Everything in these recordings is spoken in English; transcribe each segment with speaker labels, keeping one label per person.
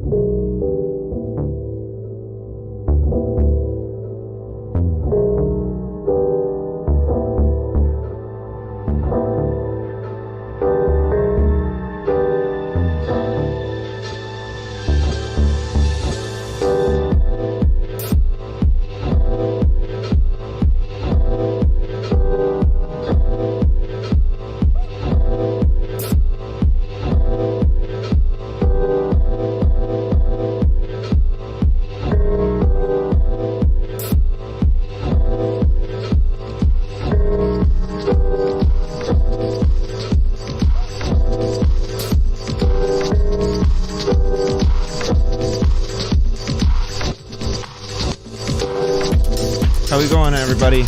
Speaker 1: How we going, everybody?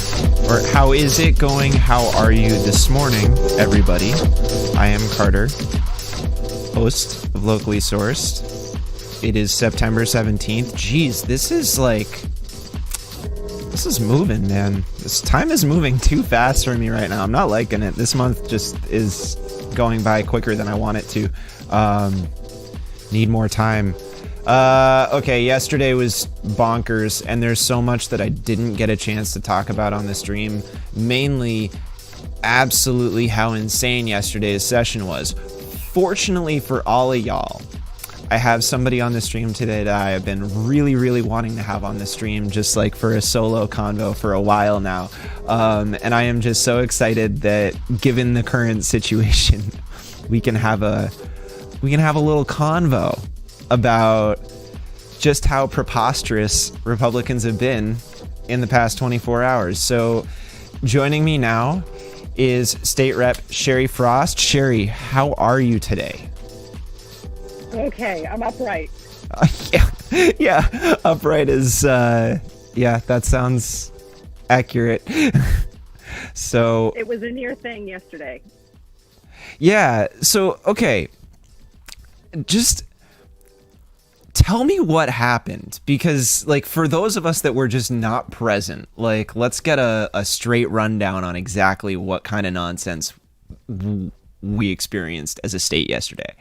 Speaker 1: Or how is it going? How are you this morning, everybody? I am Carter, host of Locally Sourced. It is September 17th. Jeez, this is moving, man. This time is moving too fast for me right now. I'm not liking it. This month just is going by quicker than I want it to. Need more time. Okay, yesterday was bonkers, and there's so much that I didn't get a chance to talk about on the stream. Mainly, absolutely how insane yesterday's session was. Fortunately for all of y'all, I have somebody on the stream today that I have been really wanting to have on the stream, just like for a solo convo for a while now. And I am just so excited that, given the current situation, we can have a little convo about just how preposterous Republicans have been in the past 24 hours. So joining me now is State Rep Sherry Frost. Sherry, how are you today?
Speaker 2: Okay, I'm upright.
Speaker 1: Yeah, upright is, yeah, that sounds accurate. So
Speaker 2: it was a near thing yesterday.
Speaker 1: Yeah, so, okay, just tell me what happened, because, like, for those of us that were just not present, like, let's get a straight rundown on exactly what kind of nonsense we experienced as a state yesterday.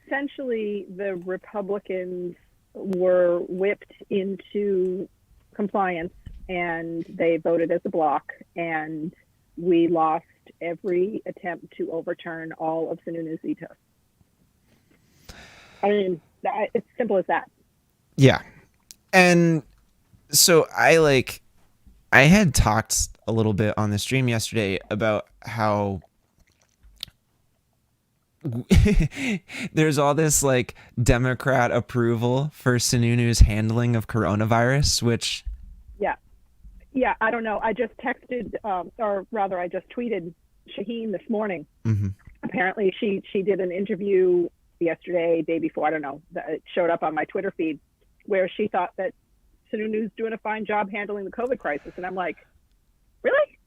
Speaker 2: Essentially, the Republicans were whipped into compliance, and they voted as a bloc, and we lost every attempt to overturn all of Sununu's vetoes. I mean, it's simple as that.
Speaker 1: Yeah. And so I had talked a little bit on the stream yesterday about how there's all this like Democrat approval for Sununu's handling of coronavirus, which yeah, I don't know. I just texted, or rather, I just tweeted Shaheen this morning. Mm-hmm. Apparently, she did an interview yesterday, day before, I don't know, that it showed up on my Twitter feed, where she thought that Sununu's doing a fine job handling the COVID crisis, and I'm like, really?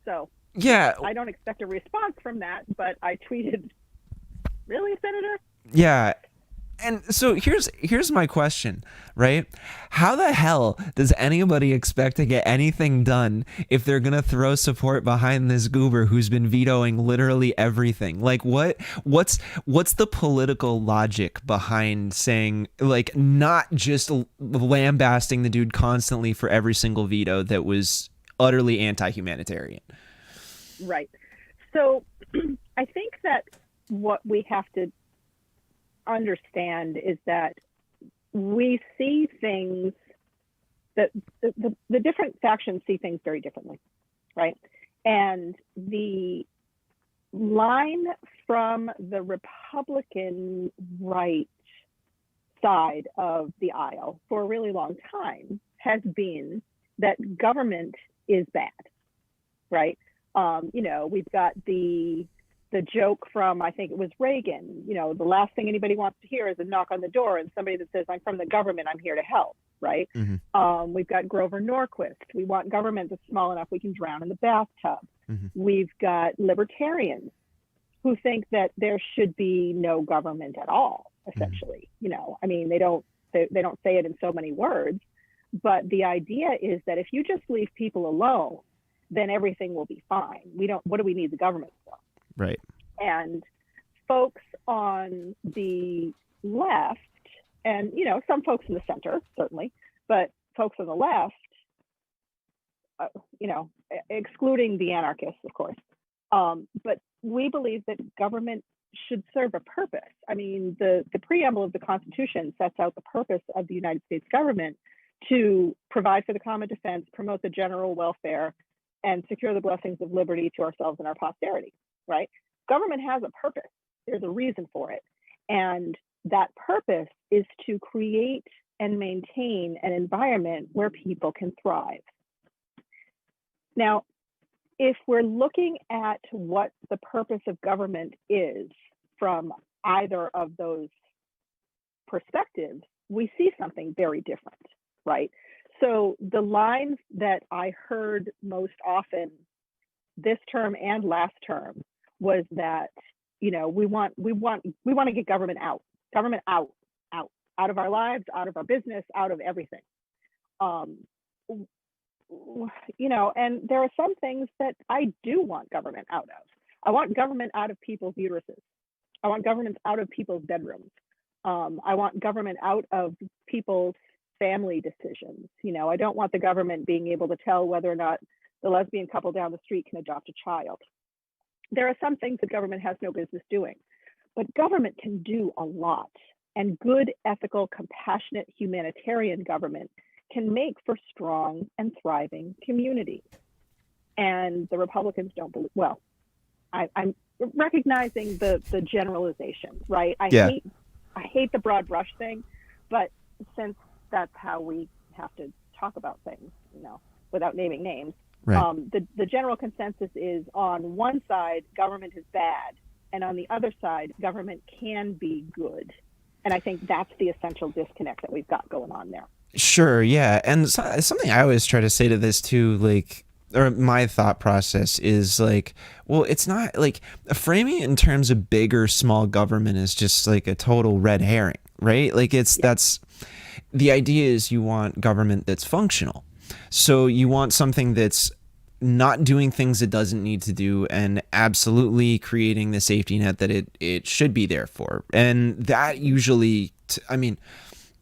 Speaker 1: So yeah,
Speaker 2: I don't expect a response from that, but I tweeted, really, Senator?
Speaker 1: Yeah. And so here's my question, right? How the hell does anybody expect to get anything done if they're going to throw support behind this goober who's been vetoing literally everything? Like, what's the political logic behind saying, like, not just lambasting the dude constantly for every single veto that was utterly anti-humanitarian?
Speaker 2: Right. So I think that what we have to understand is that we see things that the different factions see things very differently, right? And the line from the Republican right side of the aisle for a really long time has been that government is bad, right? We've got the joke from, I think it was Reagan, the last thing anybody wants to hear is a knock on the door and somebody that says, I'm from the government, I'm here to help, right? Mm-hmm. We've got Grover Norquist. We want government that's small enough we can drown in the bathtub. Mm-hmm. We've got libertarians who think that there should be no government at all, essentially. Mm-hmm. I mean, they don't say it in so many words, but the idea is that if you just leave people alone, then everything will be fine. What do we need the government for?
Speaker 1: Right.
Speaker 2: And folks on the left, and some folks in the center certainly, but folks on the left, excluding the anarchists, of course. But we believe that government should serve a purpose. I mean, the preamble of the Constitution sets out the purpose of the United States government to provide for the common defense, promote the general welfare, and secure the blessings of liberty to ourselves and our posterity, right? Government has a purpose. There's a reason for it. And that purpose is to create and maintain an environment where people can thrive. Now, if we're looking at what the purpose of government is from either of those perspectives, we see something very different, right? So the lines that I heard most often this term and last term was that, we want to get government out of our lives, out of our business, out of everything. And there are some things that I do want government out of. I want government out of people's uteruses. I want government out of people's bedrooms. I want government out of people's family decisions. I don't want the government being able to tell whether or not the lesbian couple down the street can adopt a child. There are some things that government has no business doing, but government can do a lot. And good, ethical, compassionate, humanitarian government can make for strong and thriving communities. And the Republicans don't believe, I'm recognizing the generalization, right? I hate the broad brush thing, but since that's how we have to talk about things, without naming names,
Speaker 1: right.
Speaker 2: The general consensus is on one side, government is bad, and on the other side, government can be good. And I think that's the essential disconnect that we've got going on there.
Speaker 1: Sure, yeah. And something I always try to say to this too, or my thought process is well, it's not framing it in terms of big or small government is just a total red herring, right? That's the idea is you want government that's functional. So you want something that's not doing things it doesn't need to do and absolutely creating the safety net that it should be there for. And that usually,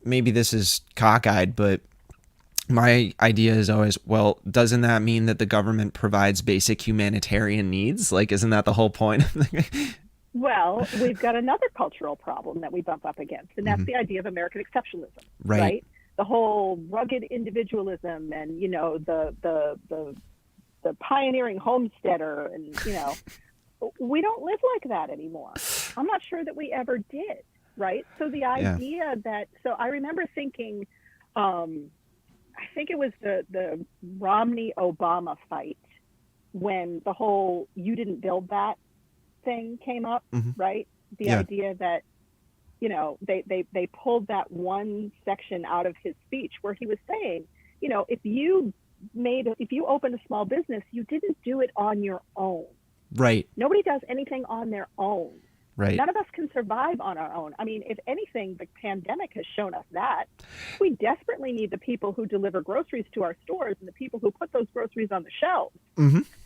Speaker 1: maybe this is cockeyed, but my idea is always, well, doesn't that mean that the government provides basic humanitarian needs? Isn't that the whole point?
Speaker 2: Well, we've got another cultural problem that we bump up against, and that's the idea of American exceptionalism, right? The whole rugged individualism and, the pioneering homesteader, and, we don't live like that anymore. I'm not sure that we ever did, right? So the idea so I remember thinking, I think it was the Romney-Obama fight when the whole "you didn't build that" thing came up, right? The idea that, they pulled that one section out of his speech where he was saying, if you opened a small business, you didn't do it on your own.
Speaker 1: Right.
Speaker 2: Nobody does anything on their own.
Speaker 1: Right.
Speaker 2: None of us can survive on our own. I mean, if anything, the pandemic has shown us that. We desperately need the people who deliver groceries to our stores and the people who put those groceries on the shelves,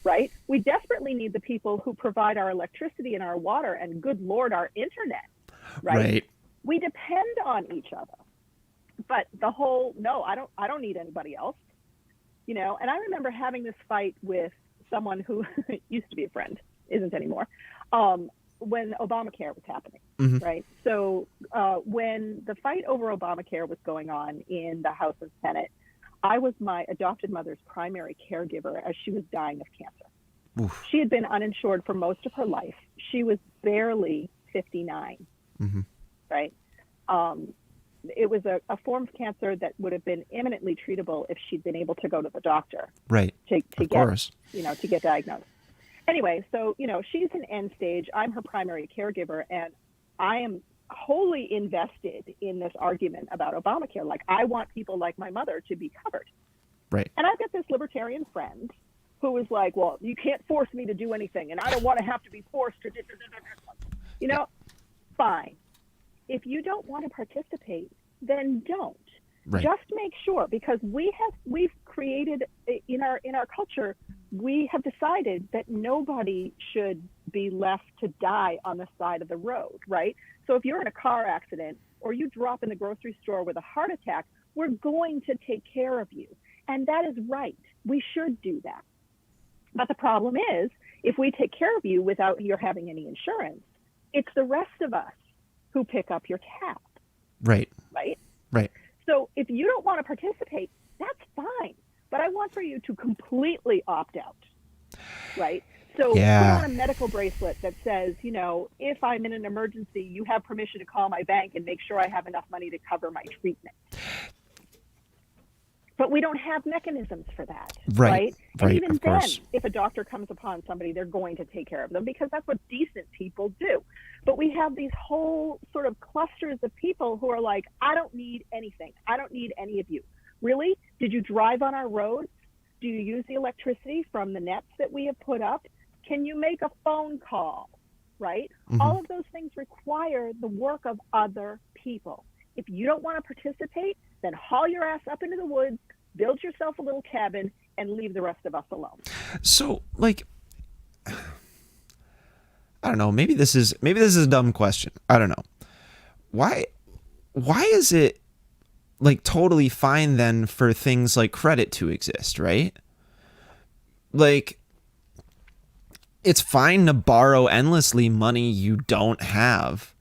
Speaker 2: right? We desperately need the people who provide our electricity and our water and, good Lord, our internet, right? We depend on each other. But the whole, no, I don't need anybody else, And I remember having this fight with someone who used to be a friend, isn't anymore, when Obamacare was happening, right? So when the fight over Obamacare was going on in the House and Senate, I was my adopted mother's primary caregiver as she was dying of cancer. Oof. She had been uninsured for most of her life. She was barely 59, right? It was a form of cancer that would have been imminently treatable if she'd been able to go to the doctor,
Speaker 1: right?
Speaker 2: To get diagnosed. Anyway, so she's in end stage. I'm her primary caregiver, and I am wholly invested in this argument about Obamacare. I want people like my mother to be covered,
Speaker 1: right?
Speaker 2: And I've got this libertarian friend who was like, "Well, you can't force me to do anything, and I don't want to have to be forced to." Fine. If you don't want to participate, then don't. Right. Just make sure, because we've created in our culture, we have decided that nobody should be left to die on the side of the road, right? So if you're in a car accident or you drop in the grocery store with a heart attack, we're going to take care of you. And that is right. We should do that. But the problem is, if we take care of you without your having any insurance, it's the rest of us who pick up your tab.
Speaker 1: Right.
Speaker 2: Right?
Speaker 1: Right.
Speaker 2: So if you don't want to participate, that's fine. But I want for you to completely opt out. Right? So put on a medical bracelet that says, you know, if I'm in an emergency, you have permission to call my bank and make sure I have enough money to cover my treatment. But we don't have mechanisms for that, right? And even then, if a doctor comes upon somebody, they're going to take care of them because that's what decent people do. But we have these whole sort of clusters of people who are like, I don't need anything. I don't need any of you. Really? Did you drive on our roads? Do you use the electricity from the nets that we have put up? Can you make a phone call, right? Mm-hmm. All of those things require the work of other people. If you don't want to participate, then haul your ass up into the woods, build yourself a little cabin, and leave the rest of us alone.
Speaker 1: So, like, I don't know. Maybe this is a dumb question. I don't know. Why is it like totally fine then for things like credit to exist, right? Like, it's fine to borrow endlessly money you don't have,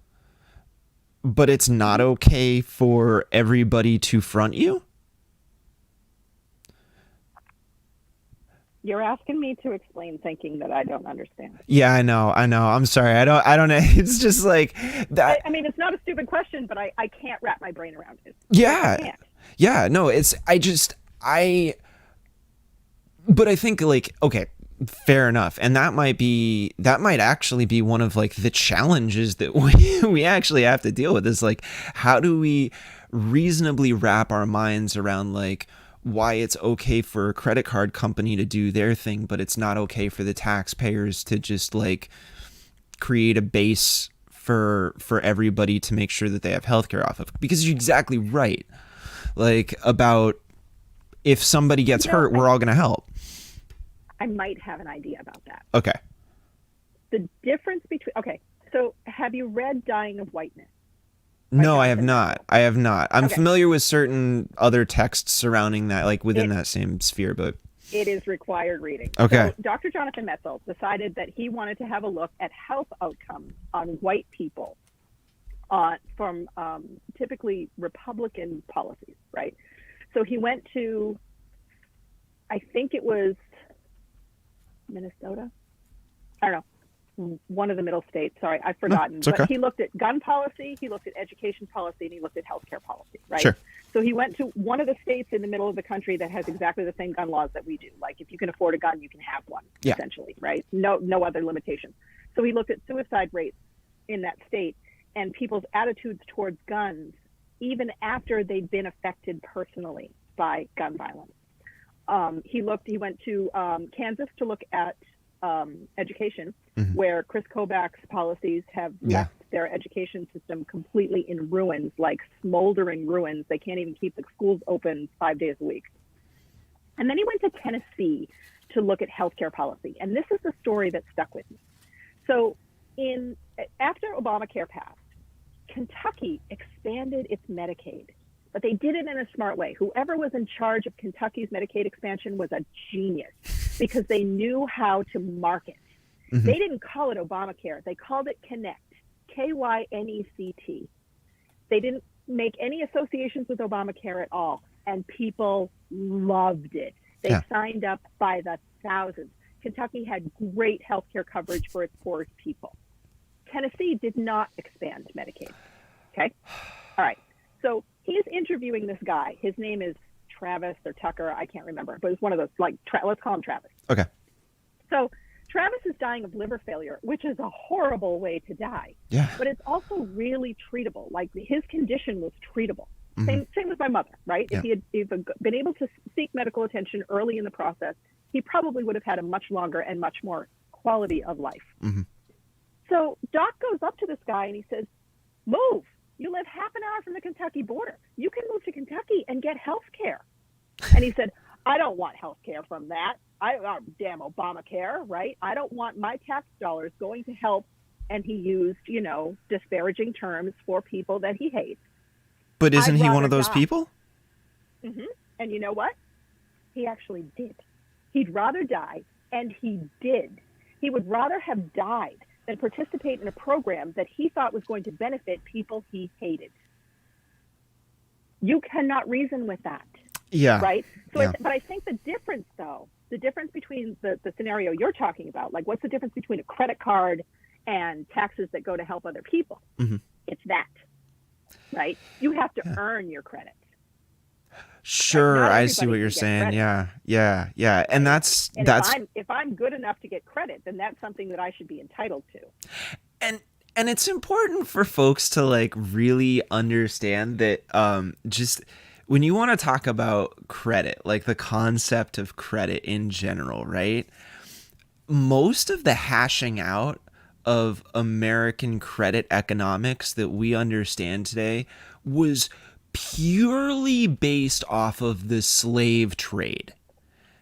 Speaker 1: but it's not okay for everybody to front you?
Speaker 2: You're asking me to explain thinking that I don't understand.
Speaker 1: Yeah, I know. I'm sorry. I don't know. It's just like that.
Speaker 2: I mean, it's not a stupid question, but I can't wrap my brain around it.
Speaker 1: Yeah.
Speaker 2: I can't.
Speaker 1: Yeah, no, but I think, like, okay, fair enough. And that might actually be one of like the challenges that we actually have to deal with, is like, how do we reasonably wrap our minds around like why it's okay for a credit card company to do their thing, but it's not okay for the taxpayers to just like create a base for everybody to make sure that they have healthcare off of. Because you're exactly right. Like, about if somebody gets hurt, we're all going to help.
Speaker 2: I might have an idea about that.
Speaker 1: Okay.
Speaker 2: The difference between, so have you read Dying of Whiteness?
Speaker 1: No, I have not. I'm familiar with certain other texts surrounding that, like within that same sphere, but
Speaker 2: it is required reading.
Speaker 1: Okay.
Speaker 2: So Dr. Jonathan Metzl decided that he wanted to have a look at health outcomes on white people from typically Republican policies, right? So he went to, I think it was Minnesota? I don't know. One of the middle states. Sorry, I've forgotten.
Speaker 1: No,
Speaker 2: but he looked at gun policy, he looked at education policy, and he looked at healthcare policy, right?
Speaker 1: Sure.
Speaker 2: So he went to one of the states in the middle of the country that has exactly the same gun laws that we do. Like, if you can afford a gun, you can have one, essentially, right? No other limitations. So he looked at suicide rates in that state and people's attitudes towards guns, even after they'd been affected personally by gun violence. He went to Kansas to look at education, where Chris Kobach's policies have left their education system completely in ruins, like smoldering ruins. They can't even keep the schools open 5 days a week. And then he went to Tennessee to look at healthcare policy. And this is the story that stuck with me. So after Obamacare passed, Kentucky expanded its Medicaid, but they did it in a smart way. Whoever was in charge of Kentucky's Medicaid expansion was a genius, because they knew how to market. Mm-hmm. They didn't call it Obamacare. They called it Connect, Kynect. They didn't make any associations with Obamacare at all, and people loved it. They signed up by the thousands. Kentucky had great health care coverage for its poorest people. Tennessee did not expand Medicaid. Okay? All right. So he's interviewing this guy. His name is Travis or Tucker. I can't remember, but it's one of those, like, let's call him Travis.
Speaker 1: Okay.
Speaker 2: So Travis is dying of liver failure, which is a horrible way to die.
Speaker 1: Yeah.
Speaker 2: But it's also really treatable. Like, his condition was treatable. Mm-hmm. Same with my mother, right?
Speaker 1: Yeah.
Speaker 2: If he had been able to seek medical attention early in the process, he probably would have had a much longer and much more quality of life. Mm-hmm. So Doc goes up to this guy and he says, move. You live half an hour from the Kentucky border. You can move to Kentucky and get health care. And he said, I don't want health care from that. damn Obamacare, right? I don't want my tax dollars going to help. And he used, disparaging terms for people that he hates.
Speaker 1: But isn't he one of those people?
Speaker 2: Mm-hmm. And you know what? He actually did. He'd rather die, and he did. He would rather have died than participate in a program that he thought was going to benefit people he hated. You cannot reason with that.
Speaker 1: Yeah.
Speaker 2: Right? So,
Speaker 1: yeah.
Speaker 2: But I think the difference between the scenario you're talking about, like what's the difference between a credit card and taxes that go to help other people?
Speaker 1: Mm-hmm.
Speaker 2: It's that, right? You have to earn your credit.
Speaker 1: Sure, I see what you're saying.
Speaker 2: Credit.
Speaker 1: Yeah. And that's
Speaker 2: if I'm good enough to get credit, then that's something that I should be entitled to.
Speaker 1: And it's important for folks to like really understand that just when you want to talk about credit, like the concept of credit in general, right? Most of the hashing out of American credit economics that we understand today was purely based off of the slave trade.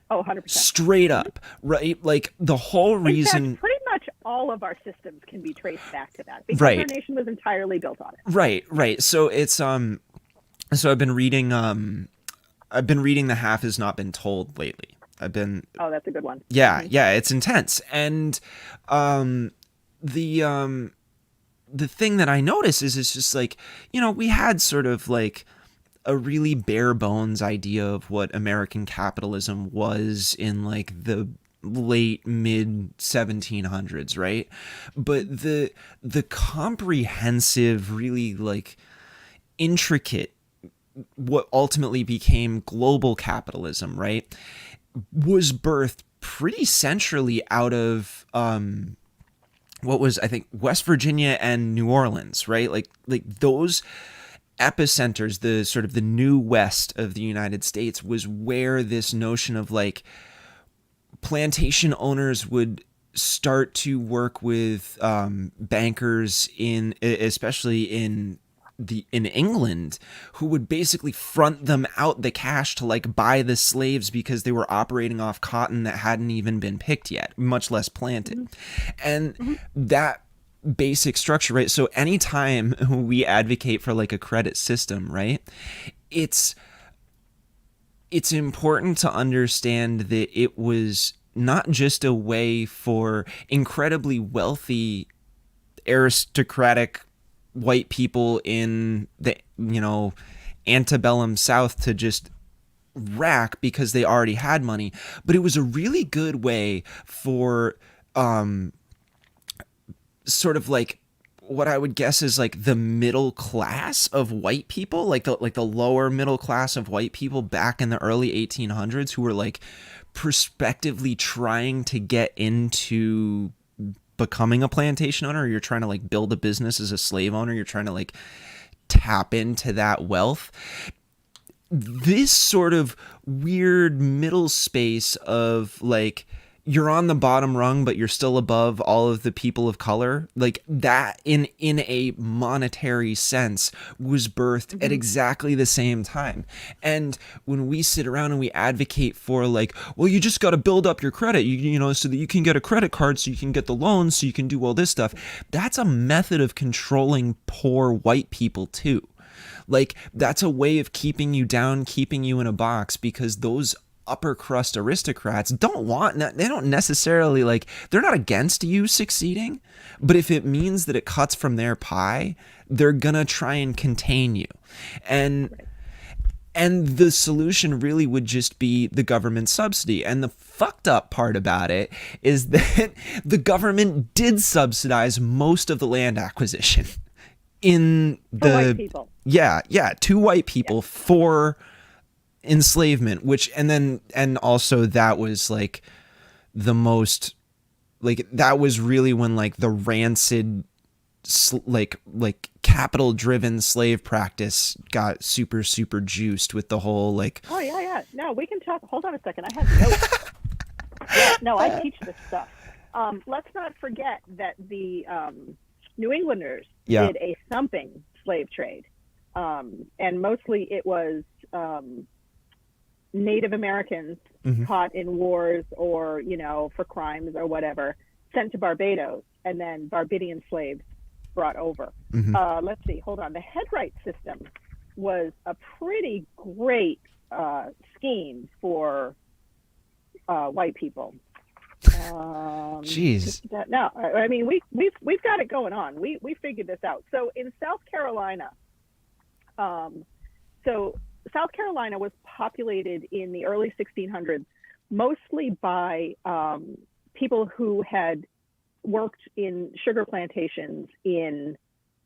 Speaker 2: Oh, 100%.
Speaker 1: Straight up, right? Like the whole reason...
Speaker 2: In fact, pretty much all of our systems can be traced back to that because
Speaker 1: right.
Speaker 2: our nation was entirely built on it.
Speaker 1: Right. So it's so I've been reading The Half Has Not Been Told lately.
Speaker 2: Oh, that's a good one.
Speaker 1: Yeah, it's intense. And the thing that I notice is it's just like, we had sort of like a really bare bones idea of what American capitalism was in like the late mid 1700s, right? But the comprehensive, really like intricate, what ultimately became global capitalism, right, was birthed pretty centrally out of what was, I think, West Virginia and New Orleans, right? Like those epicenters, the sort of the new West of the United States, was where this notion of like plantation owners would start to work with bankers especially in England, who would basically front them out the cash to like buy the slaves because they were operating off cotton that hadn't even been picked yet, much less planted. Mm-hmm. And that basic structure, right? So anytime we advocate for like a credit system, right, it's important to understand that it was not just a way for incredibly wealthy aristocratic white people in the antebellum South to just rack because they already had money, but it was a really good way for sort of like what I would guess is like the middle class of white people, like the lower middle class of white people back in the early 1800s, who were like prospectively trying to get into becoming a plantation owner, or you're trying to like build a business as a slave owner, you're trying to like tap into that wealth. This sort of weird middle space of like, you're on the bottom rung, but you're still above all of the people of color, like that in a monetary sense was birthed at exactly the same time. And when we sit around and we advocate for like, well, you just got to build up your credit, so that you can get a credit card, so you can get the loans, so you can do all this stuff. That's a method of controlling poor white people too. Like that's a way of keeping you down, keeping you in a box, because those upper crust aristocrats they don't necessarily like, they're not against you succeeding, but if it means that it cuts from their pie, they're gonna try and contain you. And the solution really would just be the government subsidy. And the fucked up part about it is that the government did subsidize most of the land acquisition in the
Speaker 2: white people.
Speaker 1: To white people for enslavement, which and also that was like the most, like that was really when like the rancid like capital driven slave practice got super juiced with the whole like,
Speaker 2: oh yeah no, we can talk. Hold on a second, I have notes. No, I teach this stuff. Let's not forget that the New Englanders did a thumping slave trade, and mostly it was Native Americans caught in wars or, for crimes or whatever, sent to Barbados, and then Barbadian slaves brought over. Let's see, hold on. The headright system was a pretty great scheme for white people.
Speaker 1: Jeez.
Speaker 2: No, I mean, we've got it going on. We figured this out. So in South Carolina, South Carolina was populated in the early 1600s mostly by people who had worked in sugar plantations in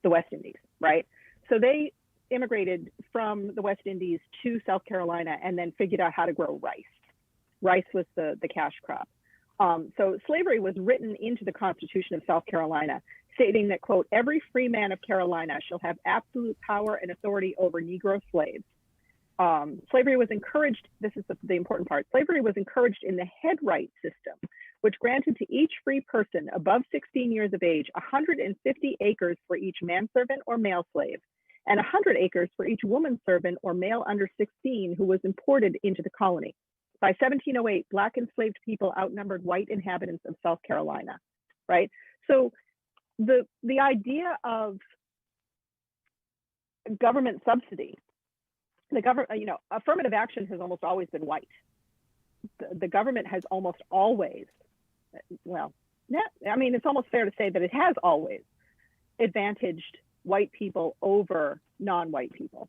Speaker 2: the West Indies, right? So they immigrated from the West Indies to South Carolina and then figured out how to grow rice. Rice was the cash crop. So slavery was written into the Constitution of South Carolina, stating that, quote, every free man of Carolina shall have absolute power and authority over Negro slaves. Slavery was encouraged, this is the important part, slavery was encouraged in the headright system, which granted to each free person above 16 years of age 150 acres for each manservant or male slave, and 100 acres for each woman servant or male under 16 who was imported into the colony. By 1708, Black enslaved people outnumbered white inhabitants of South Carolina, right? So the idea of government subsidy, affirmative action has almost always been white. The government has almost always, it's almost fair to say that it has always advantaged white people over non-white people,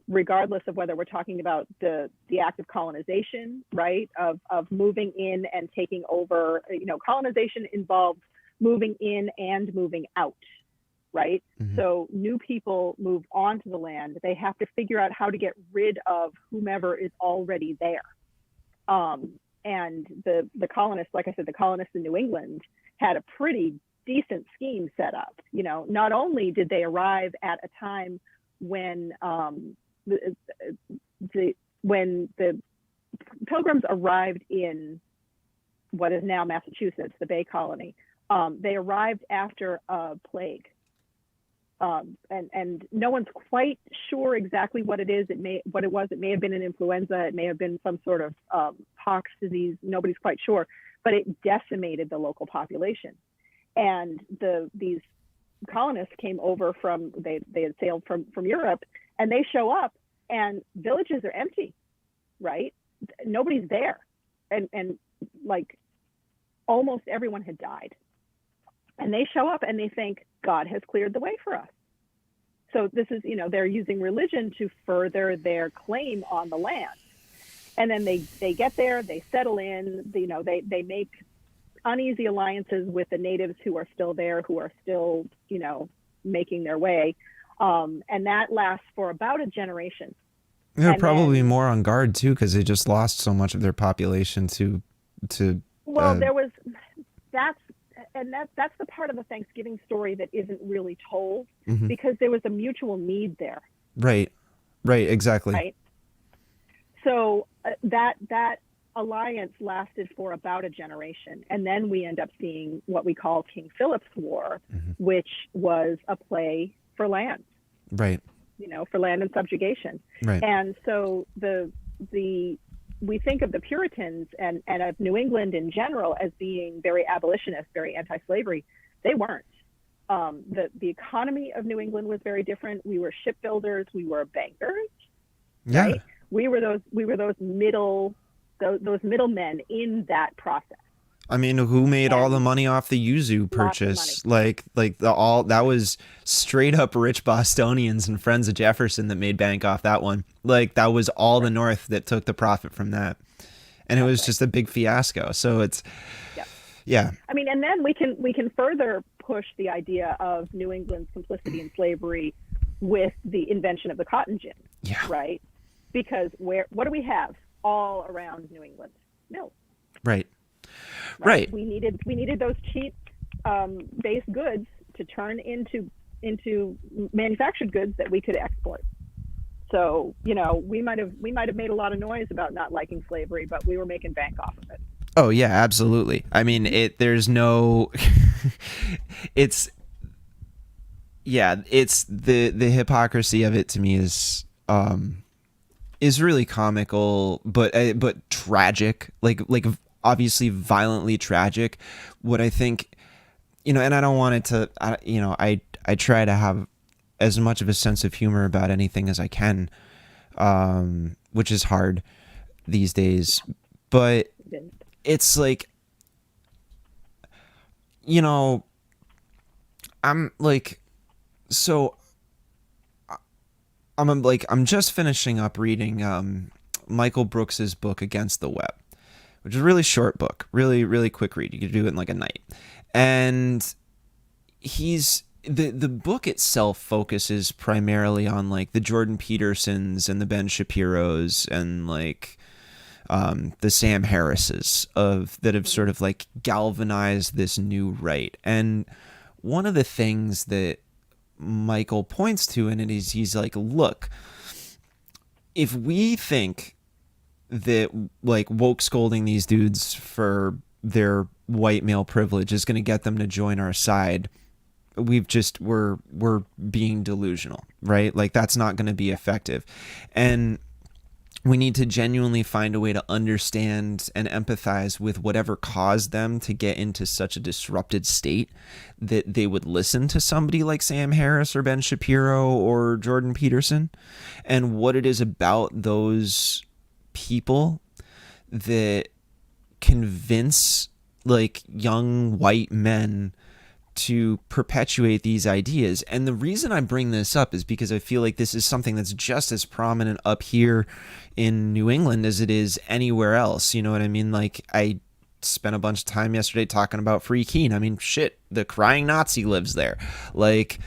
Speaker 2: regardless of whether we're talking about the act of colonization, right? Of moving in and taking over. Colonization involves moving in and moving out, right? So new people move onto the land. They have to figure out how to get rid of whomever is already there. And the colonists, like I said, the colonists in New England had a pretty decent scheme set up. Not only did they arrive at a time when the Pilgrims arrived in what is now Massachusetts, the Bay Colony, they arrived after a plague. And no one's quite sure exactly what it is. It may have been an influenza. It may have been some sort of pox disease. Nobody's quite sure, but it decimated the local population. And these colonists came over they had sailed from Europe, and they show up and villages are empty, right? Nobody's there. And like almost everyone had died. And they show up and they think God has cleared the way for us. So this is, they're using religion to further their claim on the land. And then they get there, they settle in, they make uneasy alliances with the natives who are still there, who are still, making their way. And that lasts for about a generation.
Speaker 1: They're probably more on guard too, because they just lost so much of their population to that's the part of the Thanksgiving story that isn't really told, because there was a mutual need there. Right, exactly.
Speaker 2: Right. So that alliance lasted for about a generation, and then we end up seeing what we call King Phillips War, which was a play for land.
Speaker 1: Right.
Speaker 2: For land and subjugation.
Speaker 1: Right.
Speaker 2: And so we think of the Puritans and of New England in general as being very abolitionist, very anti-slavery. They weren't. The economy of New England was very different. We were shipbuilders. We were bankers.
Speaker 1: Yeah.
Speaker 2: Right? We were those middlemen in that process.
Speaker 1: I mean, who made all the money off the Yuzu purchase? That was straight up rich Bostonians and friends of Jefferson that made bank off that one. Like, that was all the North that took the profit from that. And it was just a big fiasco. So it's, yeah.
Speaker 2: I mean, and then we can further push the idea of New England's complicity in slavery with the invention of the cotton gin.
Speaker 1: Yeah.
Speaker 2: Right? Because what do we have all around New England? Mills.
Speaker 1: Right.
Speaker 2: We needed those cheap base goods to turn into manufactured goods that we could export. So we might have made a lot of noise about not liking slavery, but we were making bank off of it.
Speaker 1: Oh yeah, absolutely. I mean, there's no, it's the hypocrisy of it to me is is really comical, but tragic, like obviously violently tragic. What I think, and I don't want it to, I try to have as much of a sense of humor about anything as I can, which is hard these days. But it's like, I'm like, so I'm just finishing up reading Michael Brooks's book Against the Web, which is a really short book, really, really quick read. You could do it in like a night. And the book itself focuses primarily on like the Jordan Petersons and the Ben Shapiros and like the Sam Harrises that have sort of like galvanized this new right. And one of the things that Michael points to in it is he's like, look, if we think that like woke scolding these dudes for their white male privilege is going to get them to join our side, we're being delusional, right? Like that's not going to be effective. And we need to genuinely find a way to understand and empathize with whatever caused them to get into such a disrupted state that they would listen to somebody like Sam Harris or Ben Shapiro or Jordan Peterson, and what it is about those people that convince like young white men to perpetuate these ideas. And the reason I bring this up is because I feel like this is something that's just as prominent up here in New England as it is anywhere else. You know what I mean? Like I spent a bunch of time yesterday talking about Free Keene. I mean, shit, the crying Nazi lives there. Like,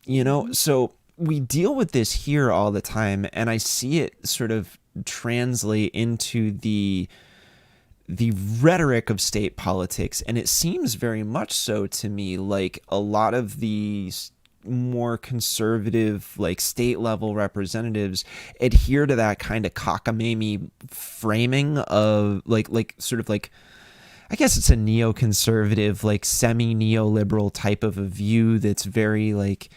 Speaker 1: so we deal with this here all the time, and I see it sort of translate into the rhetoric of state politics, and it seems very much so to me like a lot of these more conservative like state level representatives adhere to that kind of cockamamie framing of like sort of like, I guess it's a neoconservative, like semi-neoliberal type of a view that's very like,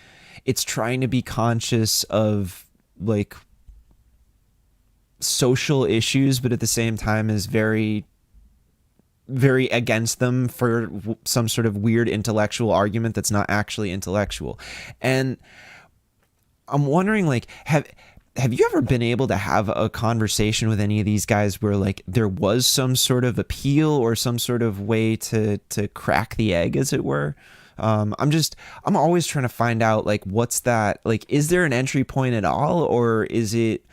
Speaker 1: it's trying to be conscious of like social issues, but at the same time is very against them for some sort of weird intellectual argument that's not actually intellectual. And I'm wondering, like, have you ever been able to have a conversation with any of these guys where like there was some sort of appeal or some sort of way to crack the egg, as it were? I'm always trying to find out like, what's that, like, is there an entry point at all, or is it,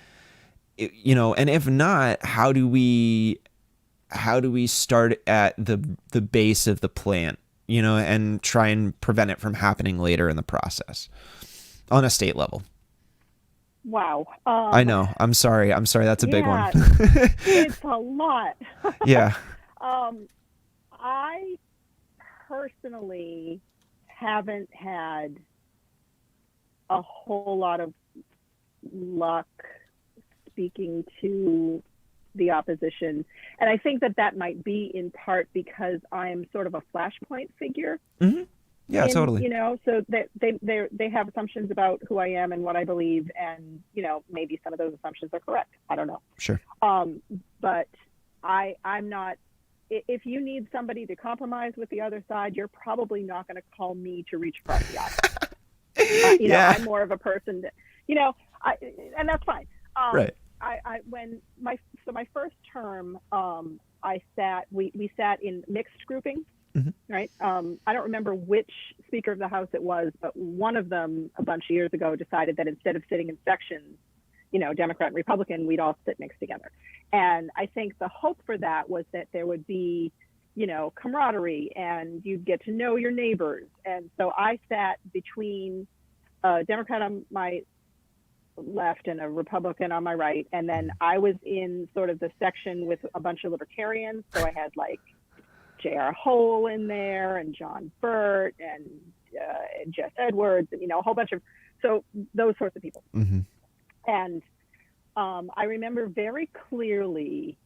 Speaker 1: and if not, how do we start at the base of the plant, and try and prevent it from happening later in the process on a state level?
Speaker 2: Wow.
Speaker 1: I know. I'm sorry. That's a big one.
Speaker 2: It's a lot.
Speaker 1: Yeah.
Speaker 2: I personally haven't had a whole lot of luck speaking to the opposition. And I think that might be in part because I'm sort of a flashpoint figure.
Speaker 1: Mm-hmm. Yeah, totally.
Speaker 2: So they have assumptions about who I am and what I believe, and maybe some of those assumptions are correct. I don't know.
Speaker 1: Sure.
Speaker 2: But I'm not. If you need somebody to compromise with the other side, you're probably not going to call me to reach across the aisle.
Speaker 1: Yeah.
Speaker 2: I'm more of a person that, and that's fine.
Speaker 1: Right.
Speaker 2: When my first term, we sat in mixed grouping,
Speaker 1: mm-hmm.
Speaker 2: right? I don't remember which Speaker of the House it was, but one of them a bunch of years ago decided that instead of sitting in sections, Democrat and Republican, we'd all sit mixed together. And I think the hope for that was that there would be, camaraderie, and you'd get to know your neighbors. And so I sat between a Democrat on my left and a Republican on my right, and then I was in sort of the section with a bunch of libertarians. So I had like J.R. Hole in there, and John Burt, and Jess Edwards, and a whole bunch of those sorts of people.
Speaker 1: Mm-hmm.
Speaker 2: And I remember very clearly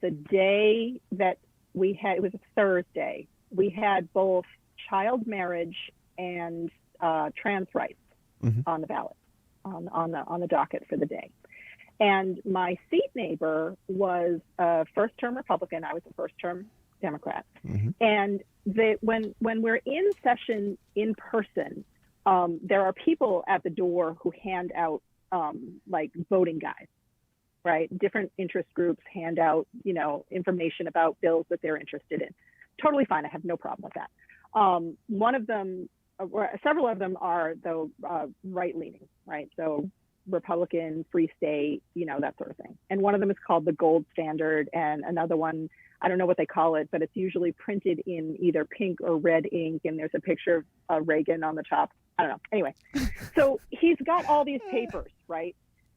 Speaker 2: the day that we had, it was a Thursday, we had both child marriage and trans rights mm-hmm. on the ballot, on the docket for the day. And my seat neighbor was a first-term Republican. I was a first-term Democrat.
Speaker 1: Mm-hmm.
Speaker 2: And when we're in session in person, there are people at the door who hand out like voting guides, right? Different interest groups hand out, information about bills that they're interested in. Totally fine. I have no problem with that. One of them, several of them are though right-leaning, right? So Republican, free state, that sort of thing. And one of them is called the Gold Standard, and another one, I don't know what they call it, but it's usually printed in either pink or red ink, and there's a picture of Reagan on the top. I don't know. Anyway, so he's got all these papers, right?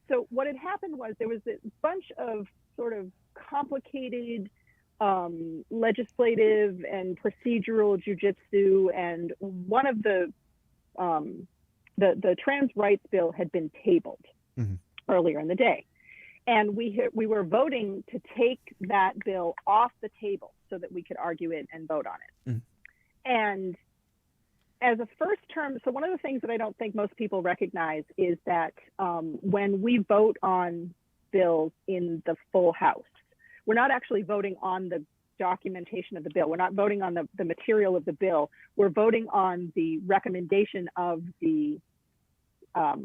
Speaker 2: So what had happened was there was a bunch of sort of complicated legislative and procedural jujitsu, and one of the trans rights bill had been tabled earlier in the day. And we were voting to take that bill off the table so that we could argue it and vote on it. And as a first term, so one of the things that I don't think most people recognize is that when we vote on bills in the full House, we're not actually voting on the documentation of the bill. We're not voting on the material of the bill. We're voting on the recommendation of the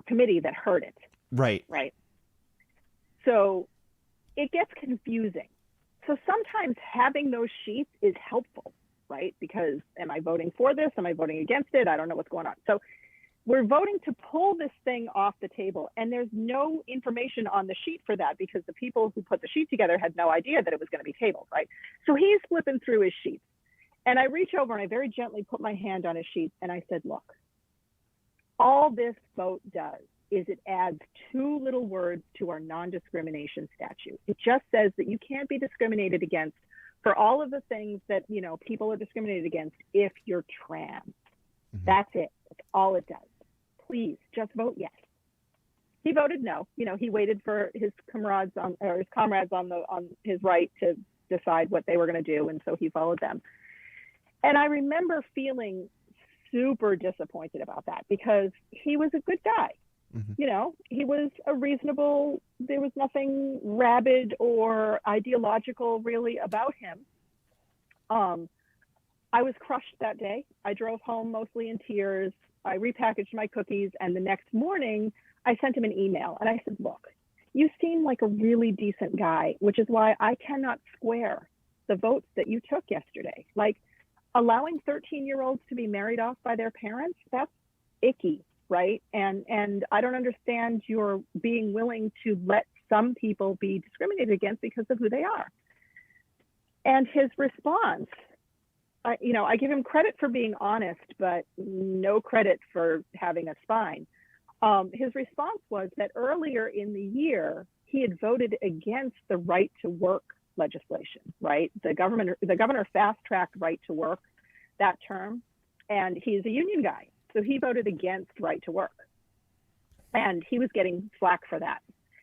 Speaker 2: committee that heard it.
Speaker 1: Right.
Speaker 2: Right. So it gets confusing. So sometimes having those sheets is helpful, right? Because am I voting for this? Am I voting against it? I don't know what's going on. So we're voting to pull this thing off the table, and there's no information on the sheet for that because the people who put the sheet together had no idea that it was going to be tabled, right? So he's flipping through his sheets, and I reach over and I very gently put my hand on his sheet, and I said, look, all this vote does is it adds two little words to our non-discrimination statute. It just says that you can't be discriminated against for all of the things that, people are discriminated against if you're trans. That's it. That's all it does. Please just vote yes. He voted no. He waited for his comrades on his right to decide what they were going to do, and so he followed them. And I remember feeling super disappointed about that because he was a good guy. He was a reasonable, there was nothing rabid or ideological really about him. I was crushed that day. I drove home mostly in tears. I repackaged my cookies, and the next morning I sent him an email and I said, look, you seem like a really decent guy, which is why I cannot square the votes that you took yesterday. Like allowing 13-year-olds to be married off by their parents, that's icky. Right. And I don't understand your being willing to let some people be discriminated against because of who they are. And his response, I give him credit for being honest, but no credit for having a spine. His response was that earlier in the year, he had voted against the right to work legislation, right? The governor fast-tracked right to work that term, and he's a union guy. So he voted against right to work, and he was getting flack for that.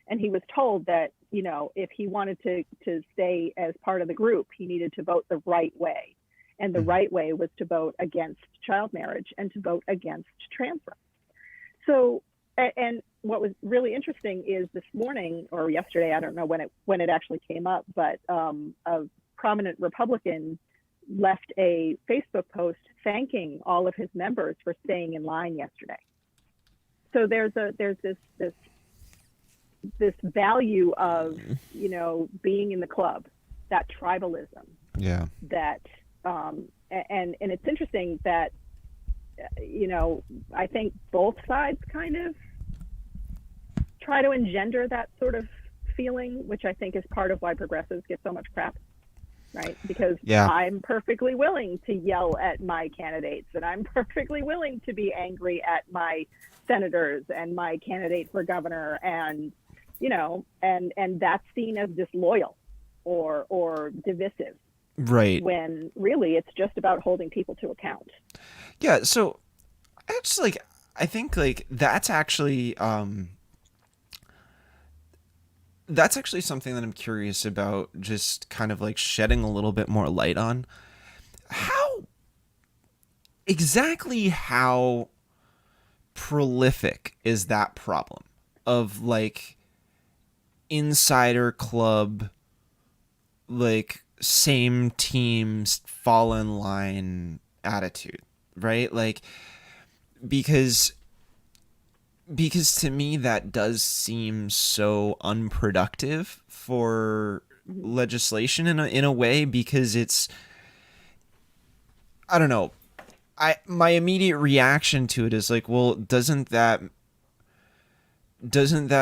Speaker 2: And he was told that, if he wanted to stay as part of the group, he needed to vote the right way. And the right way was to vote against child marriage and to vote against trans rights. So, and what was really interesting is this morning or yesterday, I don't know when it actually came up, but a prominent Republican left a Facebook post thanking all of his members for staying in line yesterday. So there's this value of, being in the club, that tribalism.
Speaker 1: Yeah.
Speaker 2: That, and it's interesting that, I think both sides kind of try to engender that sort of feeling, which I think is part of why progressives get so much crap. Right? Because I'm perfectly willing to yell at my candidates, and I'm perfectly willing to be angry at my senators and my candidate for governor, and and that's seen as disloyal or divisive.
Speaker 1: Right.
Speaker 2: When really it's just about holding people to account.
Speaker 1: Yeah. So I think that's actually something that I'm curious about, just kind of shedding a little bit more light on. How prolific is that problem of insider club, like same teams fall in line attitude, right? Like, because to me that does seem so unproductive for legislation in a way, because it's, I don't know, my immediate reaction to it is like, well, doesn't that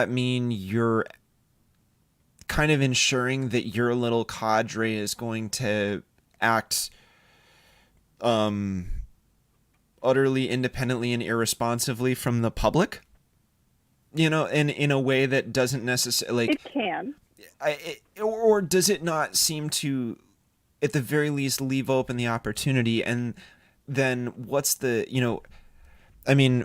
Speaker 1: mean you're kind of ensuring that your little cadre is going to act utterly independently and irresponsibly from the public, you know, in a way that doesn't necessarily, like,
Speaker 2: It can.
Speaker 1: Or does it not seem to, at the very least, leave open the opportunity? And then what's the, you know, I mean,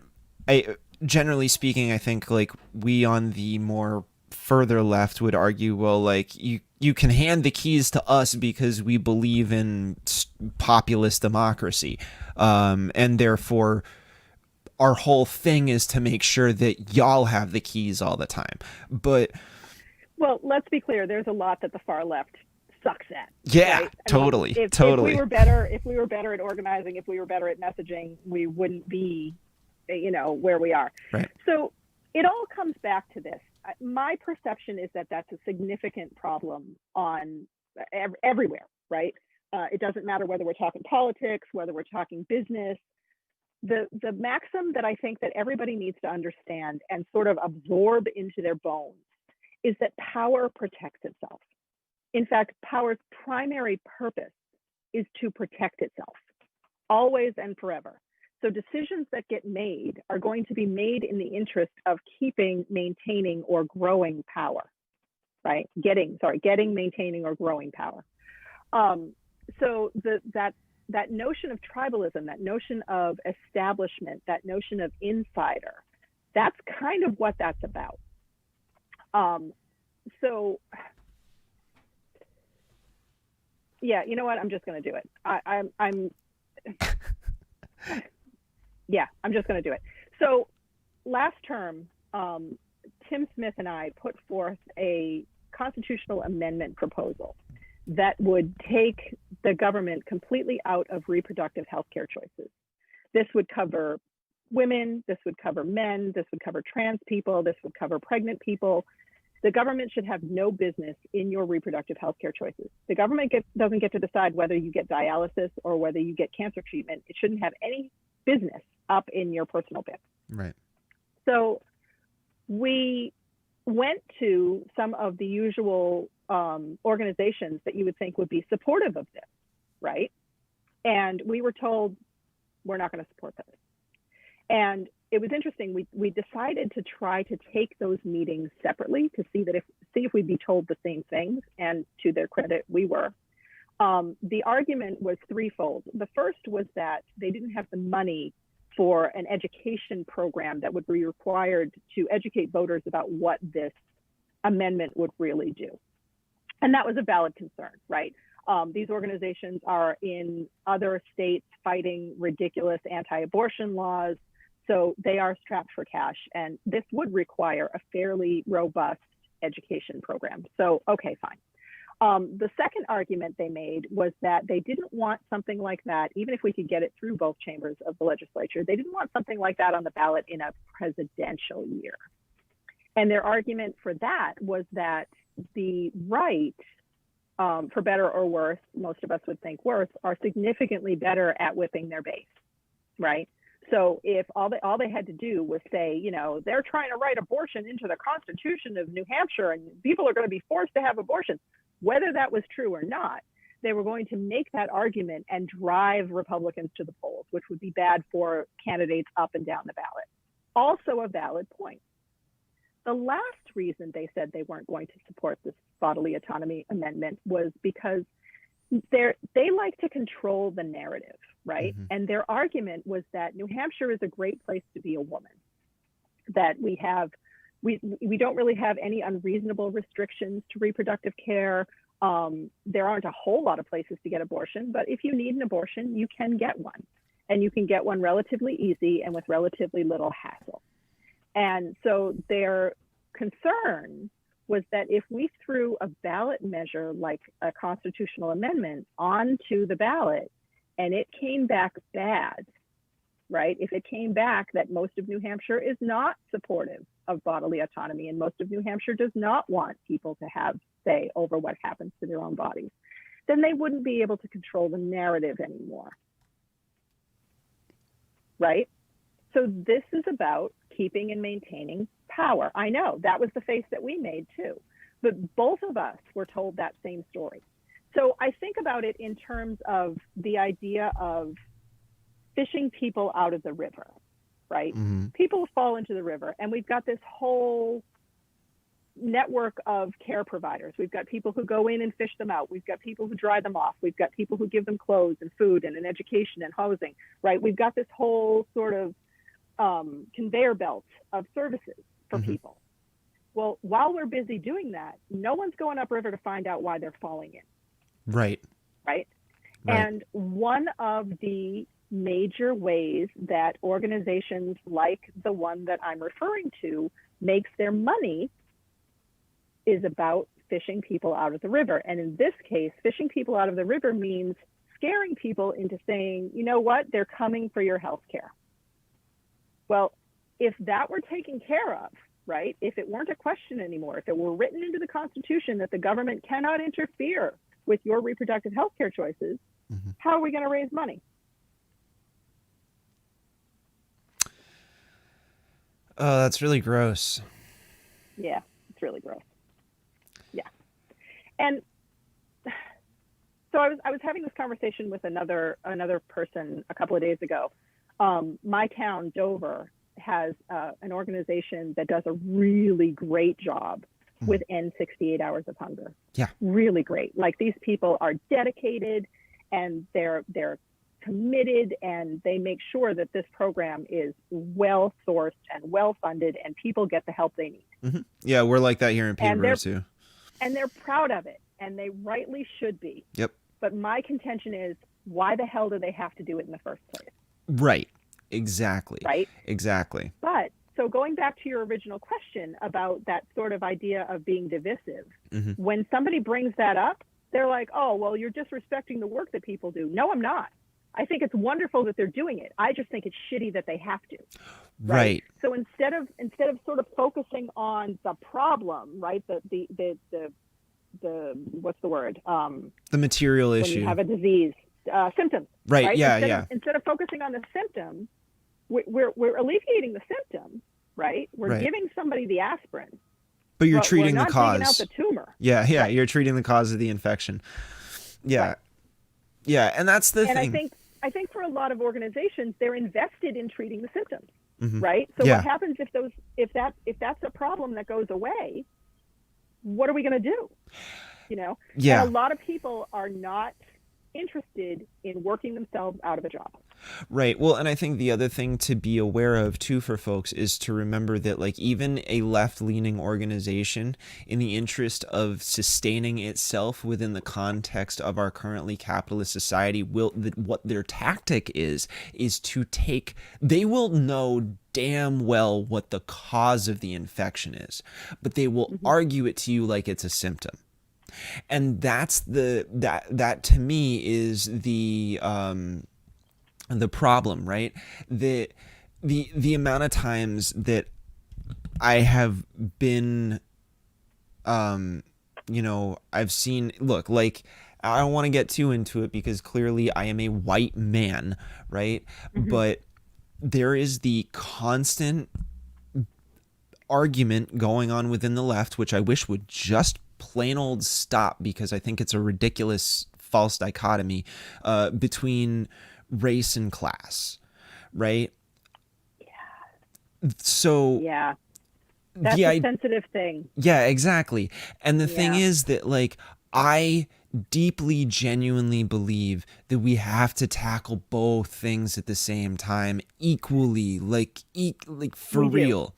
Speaker 1: generally speaking, I think, like, we on the more further left would argue, well, like, you can hand the keys to us because we believe in populist democracy, and therefore our whole thing is to make sure that y'all have the keys all the time. But,
Speaker 2: well, let's be clear, there's a lot that the far left sucks at.
Speaker 1: yeah,
Speaker 2: right?
Speaker 1: totally.
Speaker 2: If we were better at organizing, if we were better at messaging, we wouldn't be, you know, where we are.
Speaker 1: Right.
Speaker 2: So it all comes back to this. My perception is that that's a significant problem on everywhere, right? It doesn't matter whether we're talking politics, whether we're talking business. The maxim that I think that everybody needs to understand and sort of absorb into their bones is that power protects itself. In fact, power's primary purpose is to protect itself, always and forever. So decisions that get made are going to be made in the interest of keeping, maintaining, or growing power, right? Getting, maintaining, or growing power. So that notion of tribalism, that notion of establishment, that notion of insider, that's kind of what that's about. So, yeah, you know what? I'm just going to do it. I'm just going to do it. So last term, Tim Smith and I put forth a constitutional amendment proposal that would take the government completely out of reproductive health care choices. This would cover women, this would cover men, this would cover trans people, this would cover pregnant people. The government should have no business in your reproductive health care choices. The government doesn't get to decide whether you get dialysis or whether you get cancer treatment. It shouldn't have any business up in your personal bib.
Speaker 1: Right.
Speaker 2: So we went to some of the usual organizations that you would think would be supportive of this, right? And we were told, we're not going to support this. And it was interesting. We decided to try to take those meetings separately to see if we'd be told the same things. And to their credit, we were. The argument was threefold. The first was that they didn't have the money for an education program that would be required to educate voters about what this amendment would really do. And that was a valid concern, right? These organizations are in other states fighting ridiculous anti-abortion laws. So they are strapped for cash, and this would require a fairly robust education program. So, okay, fine. The second argument they made was that they didn't want something like that, even if we could get it through both chambers of the legislature, they didn't want something like that on the ballot in a presidential year. And their argument for that was that the right, for better or worse, most of us would think worse, are significantly better at whipping their base, right? So if all they had to do was say, you know, they're trying to write abortion into the Constitution of New Hampshire and people are going to be forced to have abortions, whether that was true or not, they were going to make that argument and drive Republicans to the polls, which would be bad for candidates up and down the ballot. Also a valid point. The last reason they said they weren't going to support this bodily autonomy amendment was because they like to control the narrative, right? Mm-hmm. And their argument was that New Hampshire is a great place to be a woman, that we don't really have any unreasonable restrictions to reproductive care. There aren't a whole lot of places to get abortion, but if you need an abortion, you can get one, and you can get one relatively easy and with relatively little hassle. And so their concern was that if we threw a ballot measure like a constitutional amendment onto the ballot and it came back bad, right? If it came back that most of New Hampshire is not supportive of bodily autonomy and most of New Hampshire does not want people to have say over what happens to their own bodies, then they wouldn't be able to control the narrative anymore, right? So this is about keeping and maintaining power. I know that was the face that we made too, but both of us were told that same story. So I think about it in terms of the idea of fishing people out of the river, right?
Speaker 1: Mm-hmm.
Speaker 2: People fall into the river and we've got this whole network of care providers. We've got people who go in and fish them out. We've got people who dry them off. We've got people who give them clothes and food and an education and housing, right? We've got this whole sort of conveyor belt of services for
Speaker 1: mm-hmm.
Speaker 2: people. Well, while we're busy doing that, no one's going upriver to find out why they're falling in.
Speaker 1: Right.
Speaker 2: Right. And one of the major ways that organizations like the one that I'm referring to makes their money is about fishing people out of the river. And in this case, fishing people out of the river means scaring people into saying, you know what, they're coming for your health care. Well, if that were taken care of, right, if it weren't a question anymore, if it were written into the Constitution that the government cannot interfere with your reproductive health care choices,
Speaker 1: mm-hmm.
Speaker 2: how are we going to raise money?
Speaker 1: Oh, that's really gross.
Speaker 2: Yeah, it's really gross. Yeah. And so I was having this conversation with another person a couple of days ago. My town, Dover, has an organization that does a really great job with End 68 Hours of Hunger.
Speaker 1: Yeah.
Speaker 2: Really great. Like, these people are dedicated and they're committed, and they make sure that this program is well sourced and well funded and people get the help they need.
Speaker 1: Mm-hmm. Yeah, we're like that here in Peterborough too.
Speaker 2: And they're proud of it, and they rightly should be.
Speaker 1: Yep.
Speaker 2: But my contention is, why the hell do they have to do it in the first place?
Speaker 1: Right. Exactly.
Speaker 2: Right?
Speaker 1: Exactly.
Speaker 2: But so going back to your original question about that sort of idea of being divisive,
Speaker 1: mm-hmm.
Speaker 2: when somebody brings that up, they're like, oh, well, you're disrespecting the work that people do. No, I'm not. I think it's wonderful that they're doing it. I just think it's shitty that they have to.
Speaker 1: Right.
Speaker 2: So instead of sort of focusing on the problem, right? The what's the word?
Speaker 1: The material issue.
Speaker 2: When you have a disease, symptoms.
Speaker 1: Right. Yeah.
Speaker 2: Instead of focusing on the symptom, we're alleviating the symptom, right? We're giving somebody the aspirin.
Speaker 1: But you're treating
Speaker 2: the
Speaker 1: cause.
Speaker 2: We're not taking out the tumor.
Speaker 1: Yeah. Right. You're treating the cause of the infection. Yeah. Right. Yeah, and that's the thing.
Speaker 2: And I think for a lot of organizations, they're invested in treating the symptoms,
Speaker 1: mm-hmm.
Speaker 2: right? So what happens if that's a problem that goes away? What are we going to do? You know?
Speaker 1: Yeah.
Speaker 2: And a lot of people are not interested in working themselves out of a job.
Speaker 1: Right. Well, and I think the other thing to be aware of too for folks is to remember that, like, even a left-leaning organization, in the interest of sustaining itself within the context of our currently capitalist society, what their tactic is to take, they will know damn well what the cause of the infection is, but they will mm-hmm. argue it to you like it's a symptom. And that's that to me is the problem, right? The amount of times that I have been, I've seen, look, like, I don't want to get too into it because clearly I am a white man, right? Mm-hmm. But there is the constant argument going on within the left, which I wish would just plain old stop, because I think it's a ridiculous false dichotomy between race and class, right? Yeah. So
Speaker 2: yeah, that's a sensitive thing.
Speaker 1: Yeah, exactly. And the thing is that, like, I deeply, genuinely believe that we have to tackle both things at the same time equally, like for real.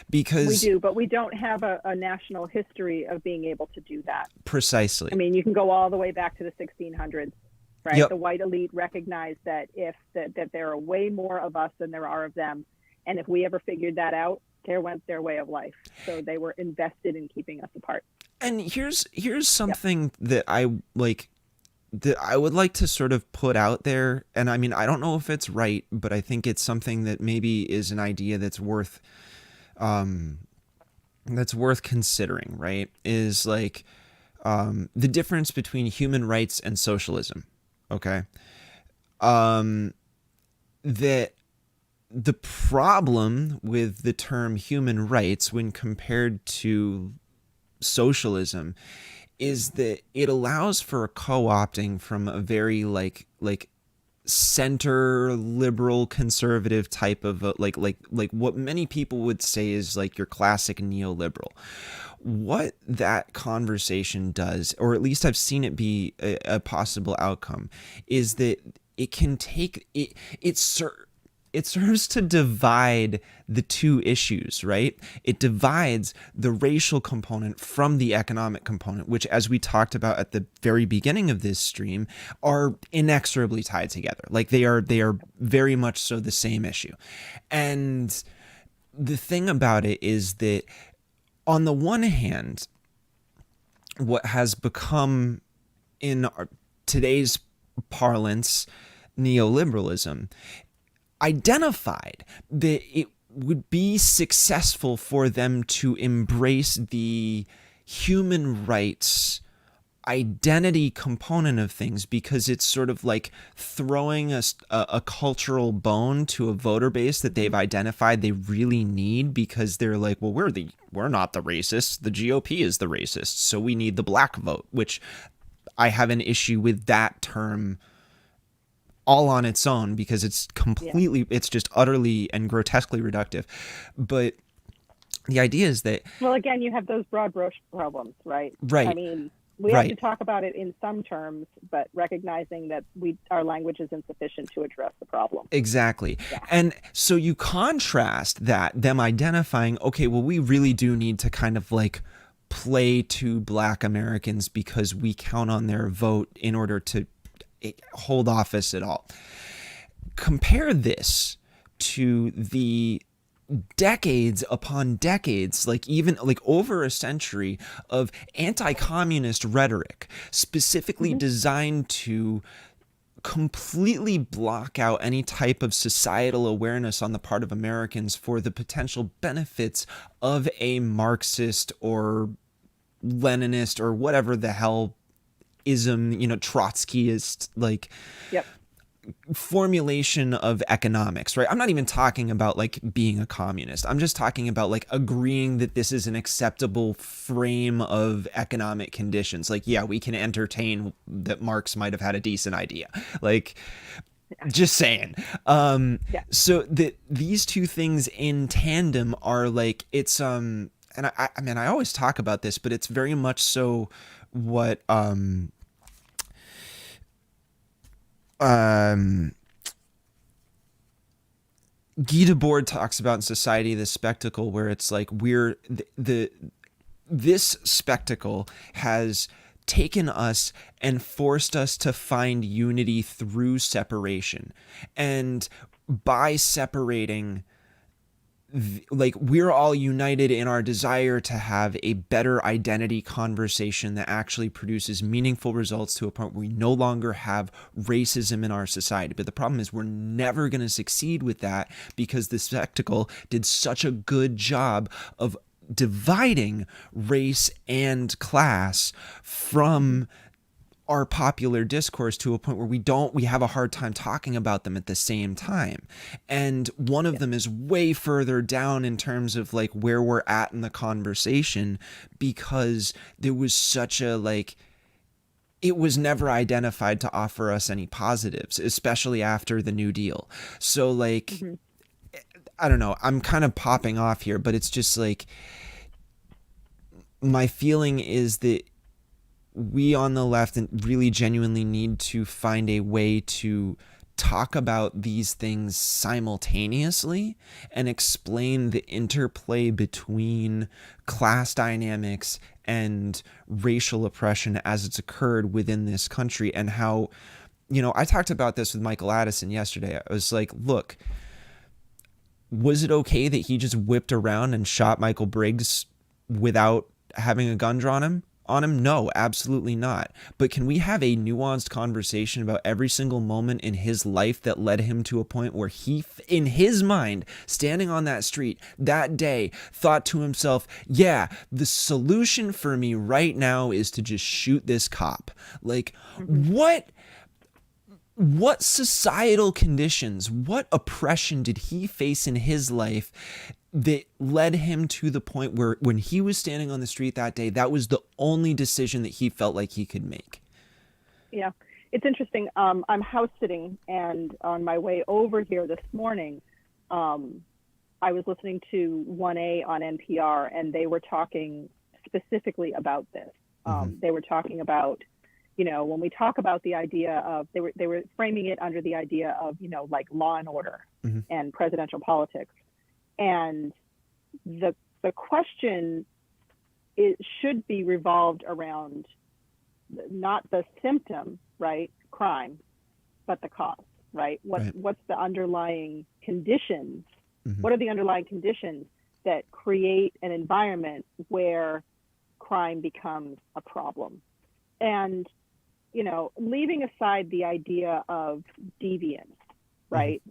Speaker 1: Because
Speaker 2: we do, but we don't have a national history of being able to do that.
Speaker 1: Precisely.
Speaker 2: I mean, you can go all the way back to the 1600s, right?
Speaker 1: Yep.
Speaker 2: The white elite recognized that that there are way more of us than there are of them, and if we ever figured that out, there went their way of life. So they were invested in keeping us apart.
Speaker 1: And here's something that I like, that I would like to sort of put out there. And I mean, I don't know if it's right, but I think it's something that maybe is an idea that's worth considering, right? Is like the difference between human rights and socialism. Okay. That the problem with the term human rights when compared to socialism is that it allows for a co-opting from a very like center liberal conservative type of like what many people would say is like your classic neoliberal. What that conversation does, or at least I've seen it be a possible outcome, is that it can take it it serves to divide the two issues, right? It divides the racial component from the economic component, which, as we talked about at the very beginning of this stream, are inexorably tied together. Like they are very much so the same issue. And the thing about it is that on the one hand, what has become in today's parlance neoliberalism identified that it would be successful for them to embrace the human rights identity component of things because it's sort of like throwing a cultural bone to a voter base that they've identified they really need, because they're like, well, we're not the racists, the GOP is the racists, so we need the black vote, which I have an issue with that term all on its own because it's completely, it's just utterly and grotesquely reductive. But the idea is that,
Speaker 2: well, again, you have those broad brush problems, right?
Speaker 1: Right.
Speaker 2: I mean, we have to talk about it in some terms, but recognizing that our language is insufficient to address the problem.
Speaker 1: Exactly. Yeah. And so you contrast that, them identifying, okay, well, we really do need to kind of like play to Black Americans because we count on their vote in order to hold office at all. Compare this to the decades upon decades, like even like over a century of anti-communist rhetoric specifically designed to completely block out any type of societal awareness on the part of Americans for the potential benefits of a Marxist or Leninist or whatever the hell ism, Trotskyist, like formulation of economics, right? I'm not even talking about like being a communist. I'm just talking about like agreeing that this is an acceptable frame of economic conditions. Like, yeah, we can entertain that Marx might have had a decent idea. Like, just saying. So that these two things in tandem are like, it's, and I mean, I always talk about this, but it's very much so what, Guy Debord talks about in Society, this spectacle where it's like we're this spectacle has taken us and forced us to find unity through separation, and by separating, like, we're all united in our desire to have a better identity conversation that actually produces meaningful results to a point where we no longer have racism in our society. But the problem is we're never going to succeed with that because the spectacle did such a good job of dividing race and class from our popular discourse to a point where we have a hard time talking about them at the same time. And one of them is way further down in terms of like where we're at in the conversation, because there was such a like, it was never identified to offer us any positives, especially after the New Deal. So like, I don't know, I'm kind of popping off here, but it's just like, my feeling is that we on the left really genuinely need to find a way to talk about these things simultaneously and explain the interplay between class dynamics and racial oppression as it's occurred within this country. And how, I talked about this with Michael Addison yesterday. I was like, look, Was it okay that he just whipped around and shot Michael Briggs without having a gun drawn on him? No, absolutely not. But can we have a nuanced conversation about every single moment in his life that led him to a point where he, in his mind, standing on that street that day, thought to himself, yeah, the solution for me right now is to just shoot this cop? Like, what societal conditions, what oppression did he face in his life that led him to the point where when he was standing on the street that day, that was the only decision that he felt like he could make?
Speaker 2: Yeah, it's interesting. I'm house sitting, and on my way over here this morning, I was listening to 1A on NPR, and they were talking specifically about this. They were talking about, when we talk about the idea of, they were framing it under the idea of, like law and order and presidential politics. And the question should be revolved around not the symptom, right, crime, but the cause, right? What's the underlying conditions? What are the underlying conditions that create an environment where crime becomes a problem? And leaving aside the idea of deviance, right?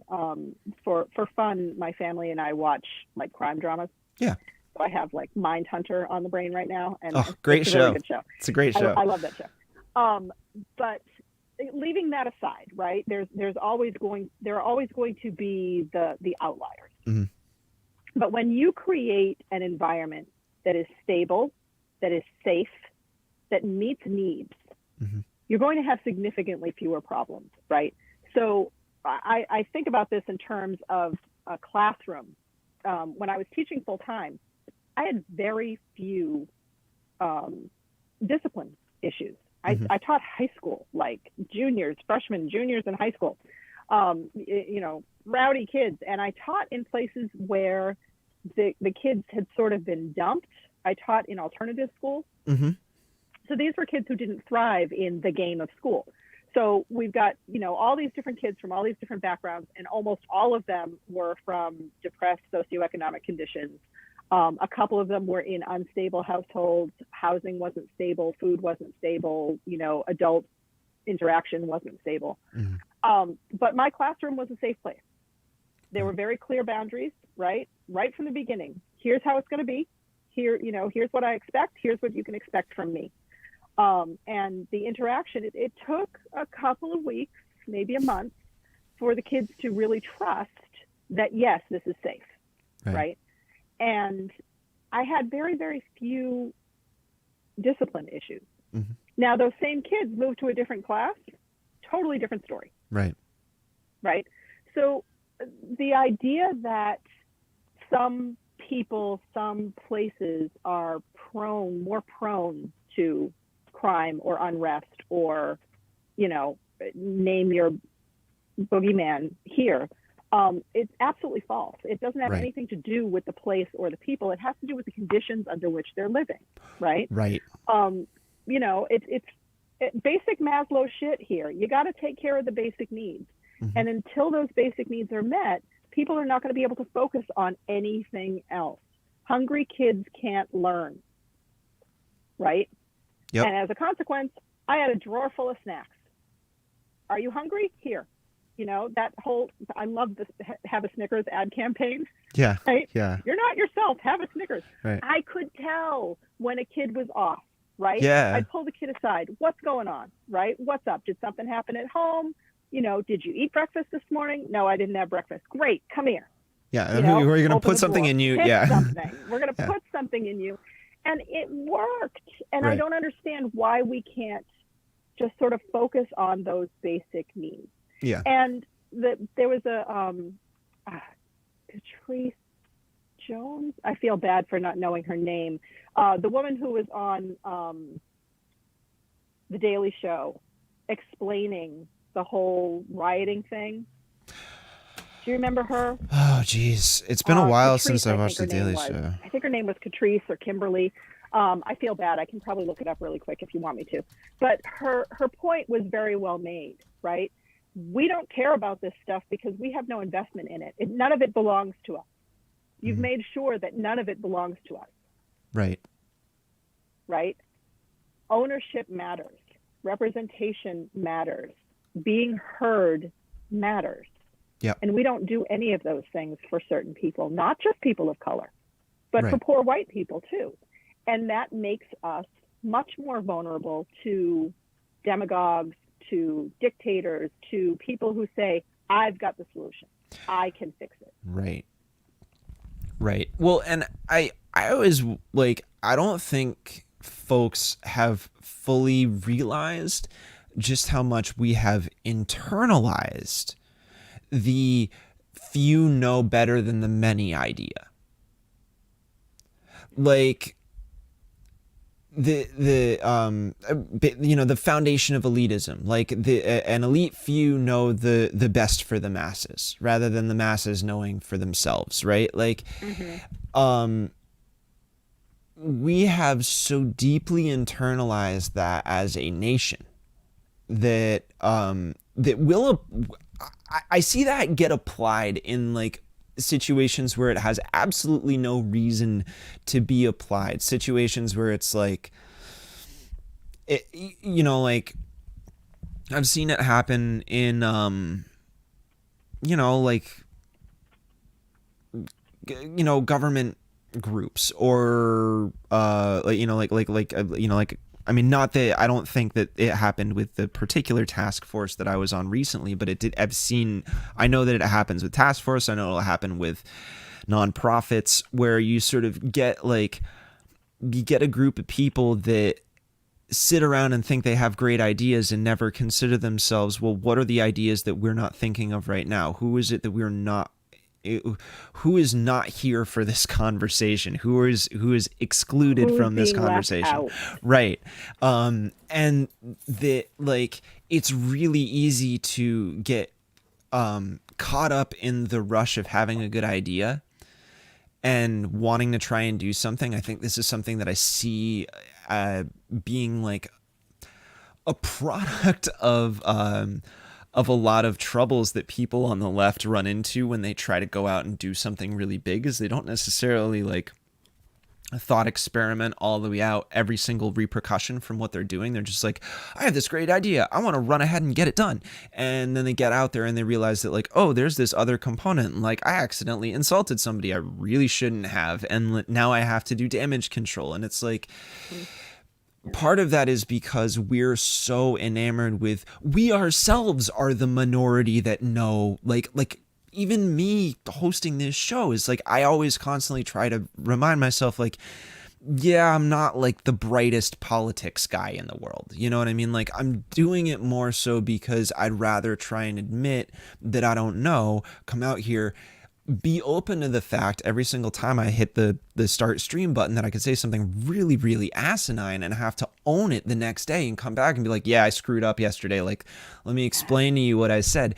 Speaker 2: For fun, my family and I watch like crime dramas. Yeah. So I have like Mindhunter on the brain right now, and
Speaker 1: great
Speaker 2: it's a
Speaker 1: show.
Speaker 2: really good show.
Speaker 1: It's a great show.
Speaker 2: I love that show. But leaving that aside, right? There are always going to be the outliers. But when you create an environment that is stable, that is safe, that meets needs, you're going to have significantly fewer problems, right? So I think about this in terms of a classroom. When I was teaching full time, I had very few discipline issues. I taught high school, like freshmen, juniors in high school, rowdy kids. And I taught in places where the kids had sort of been dumped. I taught in alternative schools. So these were kids who didn't thrive in the game of school. So we've got, all these different kids from all these different backgrounds, and almost all of them were from depressed socioeconomic conditions. A couple of them were in unstable households. Housing wasn't stable, food wasn't stable, adult interaction wasn't stable. But my classroom was a safe place. There were very clear boundaries, right from the beginning. Here's how it's going to be. Here's what I expect. Here's what you can expect from me. And the interaction, it took a couple of weeks, maybe a month, for the kids to really trust that, yes, this is safe, right? And I had very, very few discipline issues. Now, those same kids moved to a different class, totally different story. Right. So the idea that some people, some places are more prone to crime or unrest or, name your boogeyman here, it's absolutely false. It doesn't have anything to do with the place or the people. It has to do with the conditions under which they're living, right? It's basic Maslow shit here. You got to take care of the basic needs. And until those basic needs are met, people are not going to be able to focus on anything else. Hungry kids can't learn, right? Yep. And as a consequence, I had a drawer full of snacks. Are you hungry? Here. That whole, I love this Have a Snickers ad campaign. Yeah. Right? Yeah. You're not yourself. Have a Snickers. Right. I could tell when a kid was off, right? Yeah. I'd pull the kid aside. What's going on, right? What's up? Did something happen at home? Did you eat breakfast this morning? No, I didn't have breakfast. Great. Come here.
Speaker 1: Yeah. We're going to put something in you. Yeah.
Speaker 2: We're going to put something in you. And it worked. And I don't understand why we can't just sort of focus on those basic needs. Yeah. And there was a Patrice Jones. I feel bad for not knowing her name. The woman who was on The Daily Show explaining the whole rioting thing. Do you remember her?
Speaker 1: Oh, geez. It's been a while since I watched The Daily Show.
Speaker 2: I think her name was Catrice or Kimberly. I feel bad. I can probably look it up really quick if you want me to. But her point was very well made, right? We don't care about this stuff because we have no investment in it. None of it belongs to us, You've made sure that none of it belongs to us.
Speaker 1: Right.
Speaker 2: Right? Ownership matters. Representation matters. Being heard matters.
Speaker 1: Yeah.
Speaker 2: And we don't do any of those things for certain people, not just people of color, but
Speaker 1: Right.
Speaker 2: for poor white people too. And that makes us much more vulnerable to demagogues, to dictators, to people who say, I've got the solution. I can fix it.
Speaker 1: Right. Right. Well, and I always, like, I don't think folks have fully realized just how much we have internalized the few know better than the many idea. Like, the foundation of elitism, like an elite few know the best for the masses rather than the masses knowing for themselves, right? Like, we have so deeply internalized that as a nation that I see that get applied in like situations where it has absolutely no reason to be applied. Situations where it's like, like I've seen it happen in, government groups or, I mean, not that I don't think that it happened with the particular task force that I was on recently, but it did. I know that it happens with task force. I know it'll happen with nonprofits where you sort of get a group of people that sit around and think they have great ideas and never consider themselves, well, what are the ideas that we're not thinking of right now? Who is it that who is not here for this conversation? Who is excluded from this conversation? Right. And that, like, it's really easy to get caught up in the rush of having a good idea and wanting to try and do something. I think this is something that I see being like a product of a lot of troubles that people on the left run into when they try to go out and do something really big, is they don't necessarily like a thought experiment all the way out every single repercussion from what they're doing. They're just like, I have this great idea, I want to run ahead and get it done. And then they get out there and they realize that, like, oh, there's this other component. Like, I accidentally insulted somebody I really shouldn't have, and now I have to do damage control. And it's like, part of that is because we're so enamored with, we ourselves are the minority that know, like even me hosting this show is like, I always constantly try to remind myself, like, yeah, I'm not like the brightest politics guy in the world. You know what I mean? Like, I'm doing it more so because I'd rather try and admit that I don't know, come out here, be open to the fact every single time I hit the start stream button that I could say something really, really asinine and have to own it the next day and come back and be like, yeah, I screwed up yesterday. Like, let me explain to you what I said.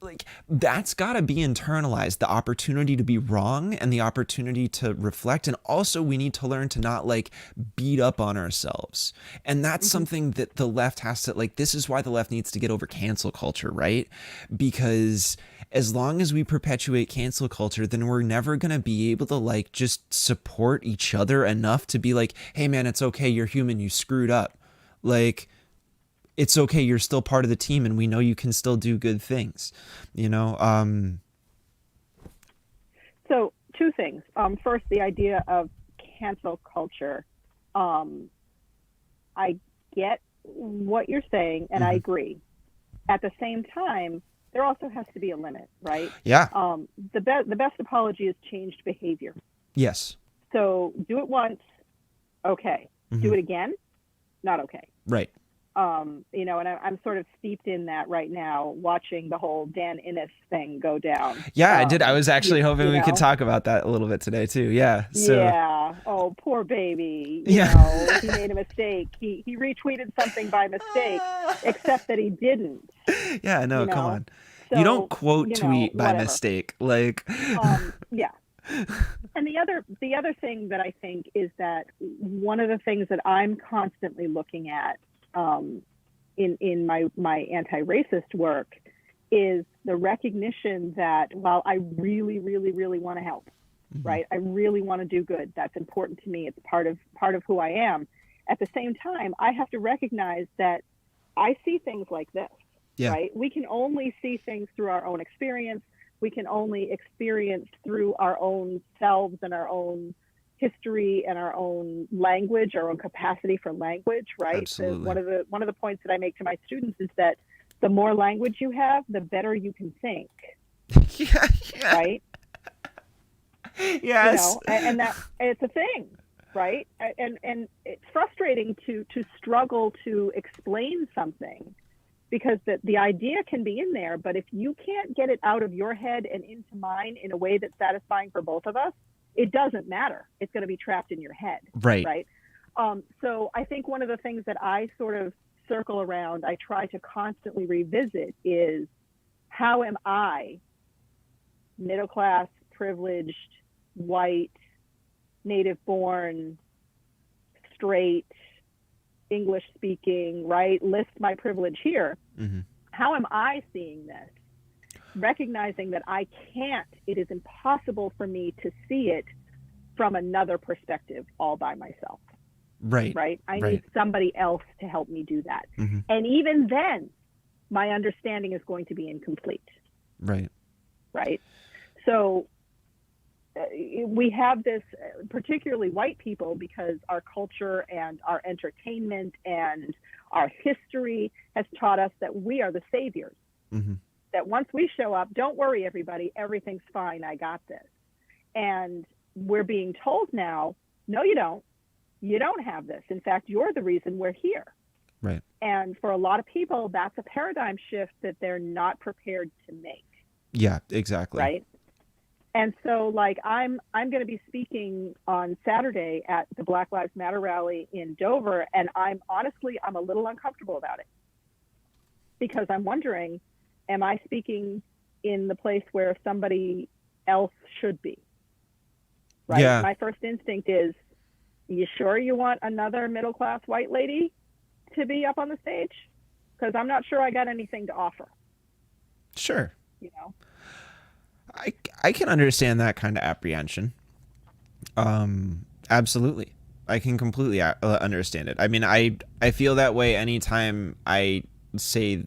Speaker 1: Like, that's got to be internalized, the opportunity to be wrong and the opportunity to reflect. And also we need to learn to not like beat up on ourselves. And that's something that the left has to, like, this is why the left needs to get over cancel culture, right? Because as long as we perpetuate cancel culture, then we're never going to be able to like just support each other enough to be like, hey man, it's okay, you're human, you screwed up. Like, it's okay, you're still part of the team and we know you can still do good things, you know?
Speaker 2: So two things. First, the idea of cancel culture. I get what you're saying and I agree. At the same time, there also has to be a limit, right?
Speaker 1: Yeah.
Speaker 2: The best apology is changed behavior.
Speaker 1: Yes.
Speaker 2: So do it once, okay. Do it again, not okay.
Speaker 1: Right.
Speaker 2: And I'm sort of steeped in that right now, watching the whole Dan Innes thing go down.
Speaker 1: Yeah, I did. I was actually hoping we could talk about that a little bit today too. Yeah. So.
Speaker 2: Yeah. Oh, poor baby. You know, he made a mistake. He retweeted something by mistake, except that he didn't.
Speaker 1: Yeah, no, come on.
Speaker 2: So,
Speaker 1: you don't quote tweet by mistake. Like.
Speaker 2: Yeah. And the other thing that I think is that one of the things that I'm constantly looking at in my anti-racist work is the recognition that while I really, really, really want to help,
Speaker 1: Mm-hmm.
Speaker 2: right? I really want to do good. That's important to me. It's part of who I am. At the same time, I have to recognize that I see things like this,
Speaker 1: Yeah.
Speaker 2: right? We can only see things through our own experience. We can only experience through our own selves and our own history and our own language, our own capacity for language, right?
Speaker 1: Absolutely.
Speaker 2: One of the points that I make to my students is that the more language you have, the better you can think,
Speaker 1: Yeah. Yeah.
Speaker 2: right?
Speaker 1: Yes.
Speaker 2: And that it's a thing, right? And it's frustrating to struggle to explain something because the idea can be in there, but if you can't get it out of your head and into mine in a way that's satisfying for both of us, it doesn't matter. It's going to be trapped in your head,
Speaker 1: Right.
Speaker 2: right? So I think one of the things that I sort of circle around, I try to constantly revisit is how am I, middle class, privileged, white, native born, straight, English speaking, right? List my privilege here.
Speaker 1: Mm-hmm.
Speaker 2: How am I seeing this? Recognizing that I can't, it is impossible for me to see it from another perspective all by myself.
Speaker 1: Right.
Speaker 2: Right? I
Speaker 1: Right.
Speaker 2: need somebody else to help me do that.
Speaker 1: Mm-hmm.
Speaker 2: And even then, my understanding is going to be incomplete.
Speaker 1: Right.
Speaker 2: Right? So we have this, particularly white people, because our culture and our entertainment and our history has taught us that we are the saviors.
Speaker 1: Mm-hmm.
Speaker 2: That once we show up, don't worry, everybody, everything's fine, I got this. And we're being told now, no, you don't. You don't have this. In fact, you're the reason we're here.
Speaker 1: Right.
Speaker 2: And for a lot of people, that's a paradigm shift that they're not prepared to make.
Speaker 1: Yeah, exactly.
Speaker 2: Right. And so, like, I'm going to be speaking on Saturday at the Black Lives Matter rally in Dover, and I'm a little uncomfortable about it because I'm wondering, am I speaking in the place where somebody else should be? Right.
Speaker 1: Yeah.
Speaker 2: My first instinct is, you sure you want another middle-class white lady to be up on the stage? Because I'm not sure I got anything to offer.
Speaker 1: Sure.
Speaker 2: You know?
Speaker 1: I can understand that kind of apprehension. Absolutely. I can completely understand it. I mean, I feel that way anytime I say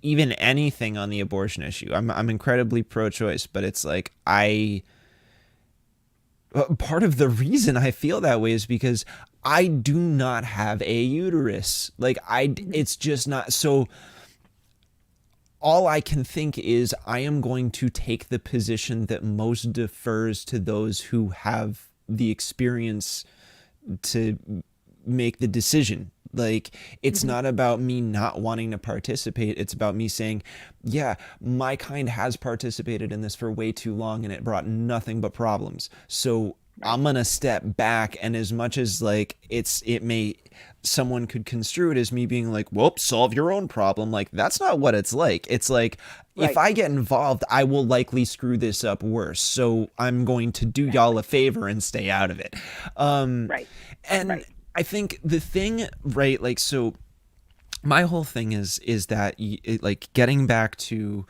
Speaker 1: even anything on the abortion issue. I'm incredibly pro-choice, but it's like part of the reason I feel that way is because I do not have a uterus. Like it's just not so. All I can think is I am going to take the position that most defers to those who have the experience to make the decision. Like, it's not about me not wanting to participate. It's about me saying, yeah, my kind has participated in this for way too long and it brought nothing but problems. So I'm going to step back. And as much as like someone could construe it as me being like, well, solve your own problem. Like, that's not what it's like. It's like, if I get involved, I will likely screw this up worse. So I'm going to do y'all a favor and stay out of it. I think the thing, right, like, so my whole thing is that, like, getting back to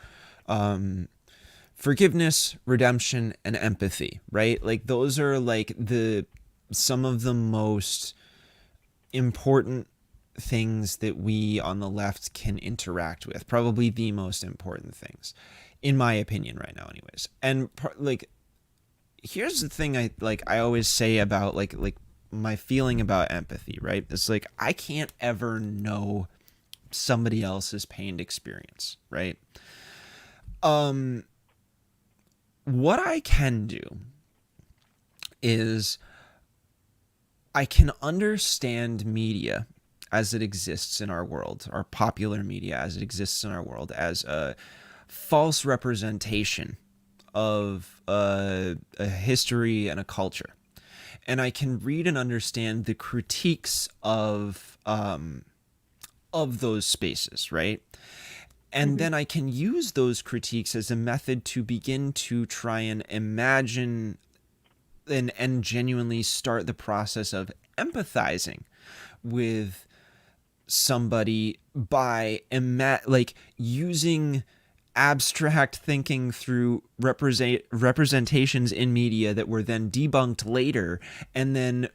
Speaker 1: forgiveness, redemption, and empathy, right? Like, those are, like, some of the most important things that we on the left can interact with. Probably the most important things, in my opinion, right now, anyways. And, like, here's the thing I always say about, like, my feeling about empathy, right? It's like, I can't ever know somebody else's pained experience, right? What I can do is I can understand media as it exists in our world, our popular media as it exists in our world, as a false representation of a history and a culture. And I can read and understand the critiques of those spaces, right? And then I can use those critiques as a method to begin to try and imagine and genuinely start the process of empathizing with somebody by using abstract thinking through representations in media that were then debunked later and then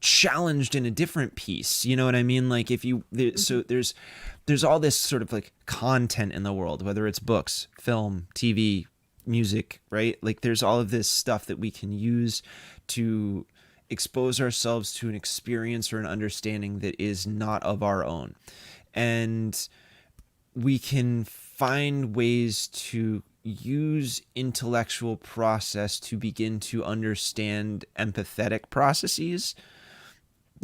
Speaker 1: challenged in a different piece. You know what I mean? Like if you so there's all this sort of like content in the world, whether it's books, film, TV, music, right? Like there's all of this stuff that we can use to expose ourselves to an experience or an understanding that is not of our own. And we can find ways to use intellectual process to begin to understand empathetic processes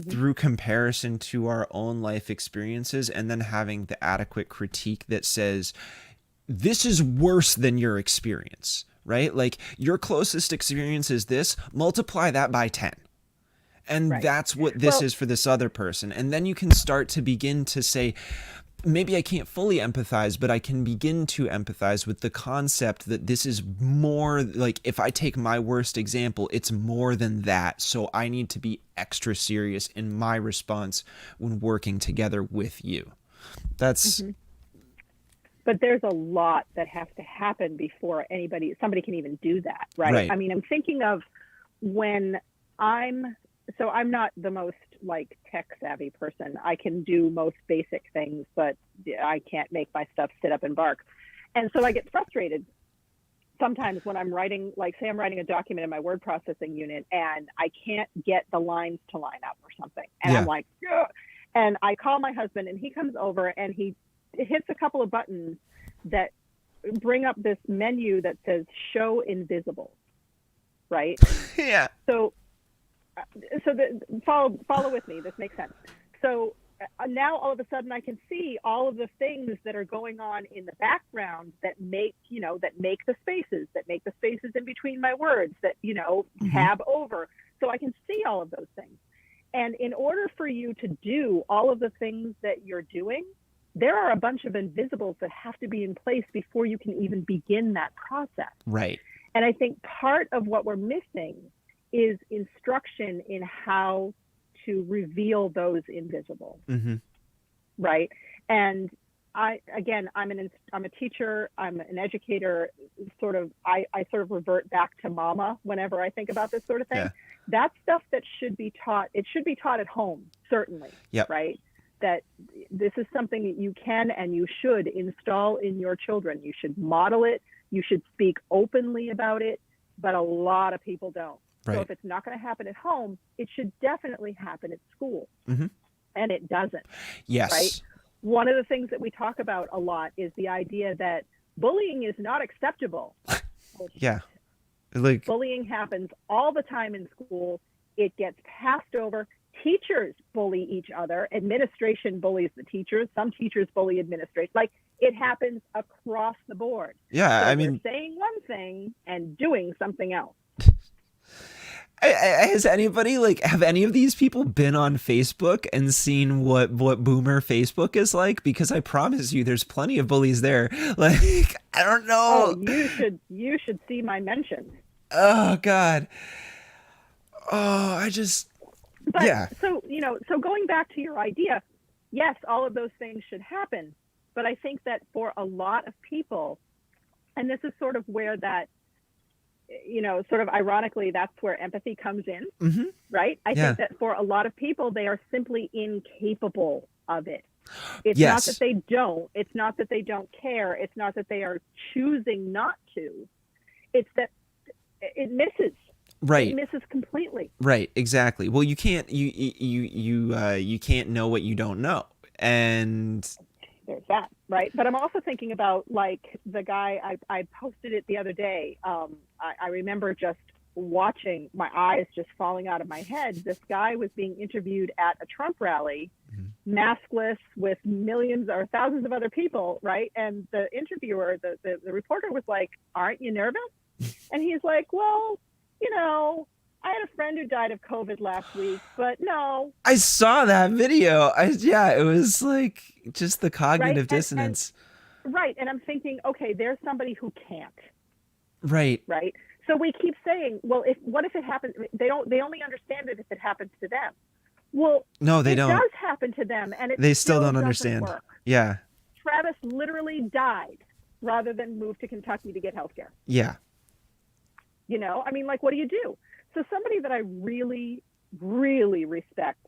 Speaker 1: through comparison to our own life experiences, and then having the adequate critique that says, this is worse than your experience, right? Like your closest experience is this, multiply that by 10. And that's what this is for this other person. And then you can start to begin to say, maybe I can't fully empathize, but I can begin to empathize with the concept that this is more like, if I take my worst example, it's more than that. So I need to be extra serious in my response when working together with you. That's.
Speaker 2: But there's a lot that has to happen before somebody can even do that, right? I mean, I'm thinking of when I'm not the most like tech savvy person. I can do most basic things, but I can't make my stuff sit up and bark. And so I get frustrated sometimes when I'm writing, like say I'm writing a document in my word processing unit and I can't get the lines to line up or something. And I'm like, ugh. And I call my husband and he comes over and he hits a couple of buttons that bring up this menu that says show invisible, right?
Speaker 1: Yeah.
Speaker 2: So follow with me. This makes sense. So now all of a sudden I can see all of the things that are going on in the background that make the spaces in between my words, that, tab over. So I can see all of those things. And in order for you to do all of the things that you're doing, there are a bunch of invisibles that have to be in place before you can even begin that process.
Speaker 1: Right.
Speaker 2: And I think part of what we're missing is instruction in how to reveal those invisibles, right? And I'm a teacher, I'm an educator, I sort of revert back to mama whenever I think about this sort of thing. Yeah. That's stuff that should be taught. It should be taught at home, certainly, right? That this is something that you can and you should install in your children. You should model it. You should speak openly about it, but a lot of people don't. Right. So if it's not going to happen at home, it should definitely happen at school. And it doesn't.
Speaker 1: Yes.
Speaker 2: Right? One of the things that we talk about a lot is the idea that bullying is not acceptable.
Speaker 1: Yeah.
Speaker 2: Bullying happens all the time in school. It gets passed over. Teachers bully each other. Administration bullies the teachers. Some teachers bully administration. Like, it happens across the board.
Speaker 1: Yeah,
Speaker 2: so
Speaker 1: I mean,
Speaker 2: saying one thing and doing something else.
Speaker 1: Has anybody, have any of these people been on Facebook and seen what boomer Facebook is like? Because I promise you, there's plenty of bullies there. I don't know.
Speaker 2: Oh, you should see my mentions.
Speaker 1: Oh God. Oh, yeah.
Speaker 2: So going back to your idea, yes, all of those things should happen. But I think that for a lot of people, and this is sort of where that, sort of ironically, that's where empathy comes in, right? I think that for a lot of people, they are simply incapable of it. It's not that they don't. It's not that they don't care. It's not that they are choosing not to. It's that it misses.
Speaker 1: Right.
Speaker 2: It misses completely.
Speaker 1: Right. Exactly. Well, you can't you can't know what you don't know, and
Speaker 2: there's that, right? But I'm also thinking about the guy I posted it the other day. I remember just watching, my eyes just falling out of my head. This guy was being interviewed at a Trump rally, maskless, with millions or thousands of other people, right? And the interviewer, the reporter was like, "Aren't you nervous?" And he's like, "Well, I had a friend who died of COVID last week, but no."
Speaker 1: I saw that video. It was just the cognitive dissonance.
Speaker 2: Right. And I'm thinking, okay, there's somebody who can't.
Speaker 1: Right.
Speaker 2: Right. So we keep saying, well, what if it happens? They only understand it if it happens to them. Well,
Speaker 1: no, they don't.
Speaker 2: It does happen to them, and
Speaker 1: they still don't understand.
Speaker 2: Work.
Speaker 1: Yeah.
Speaker 2: Travis literally died rather than move to Kentucky to get healthcare.
Speaker 1: Yeah.
Speaker 2: You know, I mean, like, what do you do? So somebody that I really, really respect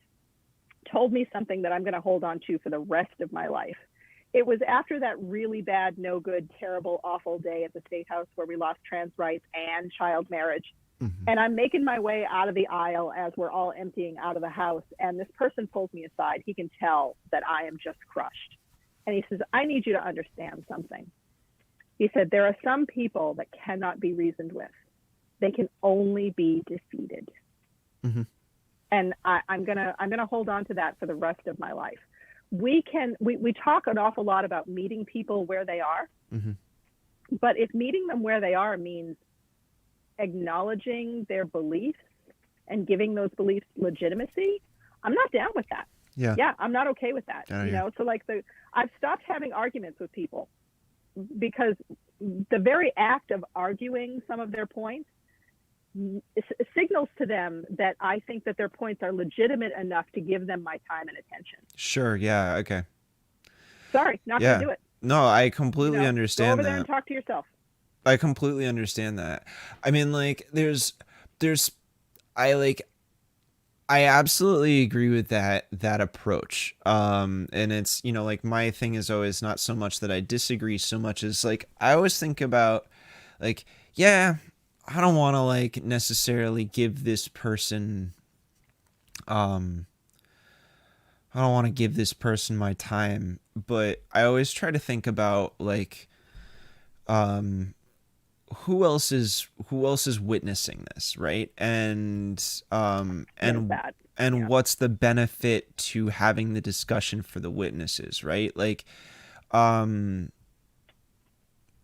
Speaker 2: told me something that I'm going to hold on to for the rest of my life. It was after that really bad, no good, terrible, awful day at the State House where we lost trans rights and child marriage.
Speaker 1: Mm-hmm.
Speaker 2: And I'm making my way out of the aisle as we're all emptying out of the house. And this person pulls me aside. He can tell that I am just crushed. And he says, I need you to understand something. He said, there are some people that cannot be reasoned with. They can only be defeated.
Speaker 1: Mm-hmm.
Speaker 2: And I'm gonna hold on to that for the rest of my life. We talk an awful lot about meeting people where they are.
Speaker 1: Mm-hmm.
Speaker 2: But if meeting them where they are means acknowledging their beliefs and giving those beliefs legitimacy, I'm not down with that. Yeah, I'm not okay with that. You know, so like I've stopped having arguments with people because the very act of arguing some of their points signals to them that I think that their points are legitimate enough to give them my time and attention.
Speaker 1: Sure. Yeah. Okay.
Speaker 2: Sorry, not gonna do it.
Speaker 1: No, I completely understand
Speaker 2: go over
Speaker 1: that.
Speaker 2: there and talk to yourself.
Speaker 1: I completely understand that. I mean, like, I absolutely agree with that approach. And it's, you know, like, my thing is always not so much that I disagree so much as, like, I always think about, like, yeah, I don't want to, like, necessarily give this person, I don't want to give this person my time, but I always try to think about, like, who else is witnessing this, right? And what's the benefit to having the discussion for the witnesses, right? Like, I'm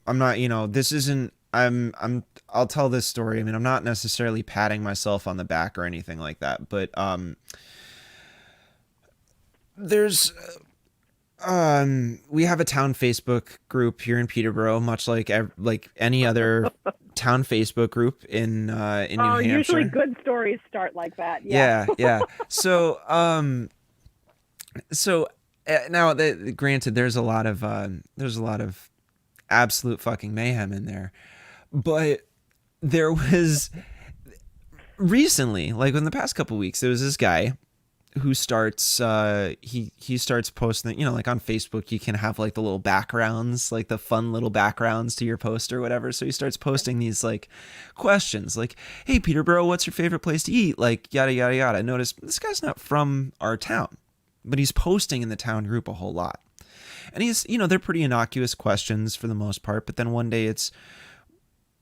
Speaker 1: not, you know, this isn't, I'll tell this story. I mean, I'm not necessarily patting myself on the back or anything like that, but there's we have a town Facebook group here in Peterborough, much like any other town Facebook group in New Hampshire.
Speaker 2: Usually good stories start like that.
Speaker 1: Yeah. So now granted, there's a lot of absolute fucking mayhem in there, but there was recently, like in the past couple of weeks, there was this guy who starts he starts posting, you know, like on Facebook you can have like the little backgrounds, like the fun little backgrounds to your post or whatever. So he starts posting these like questions like, hey Peterborough, what's your favorite place to eat? Like yada yada yada. Notice this guy's not from our town, but he's posting in the town group a whole lot. And he's, you know, they're pretty innocuous questions for the most part, but then one day it's,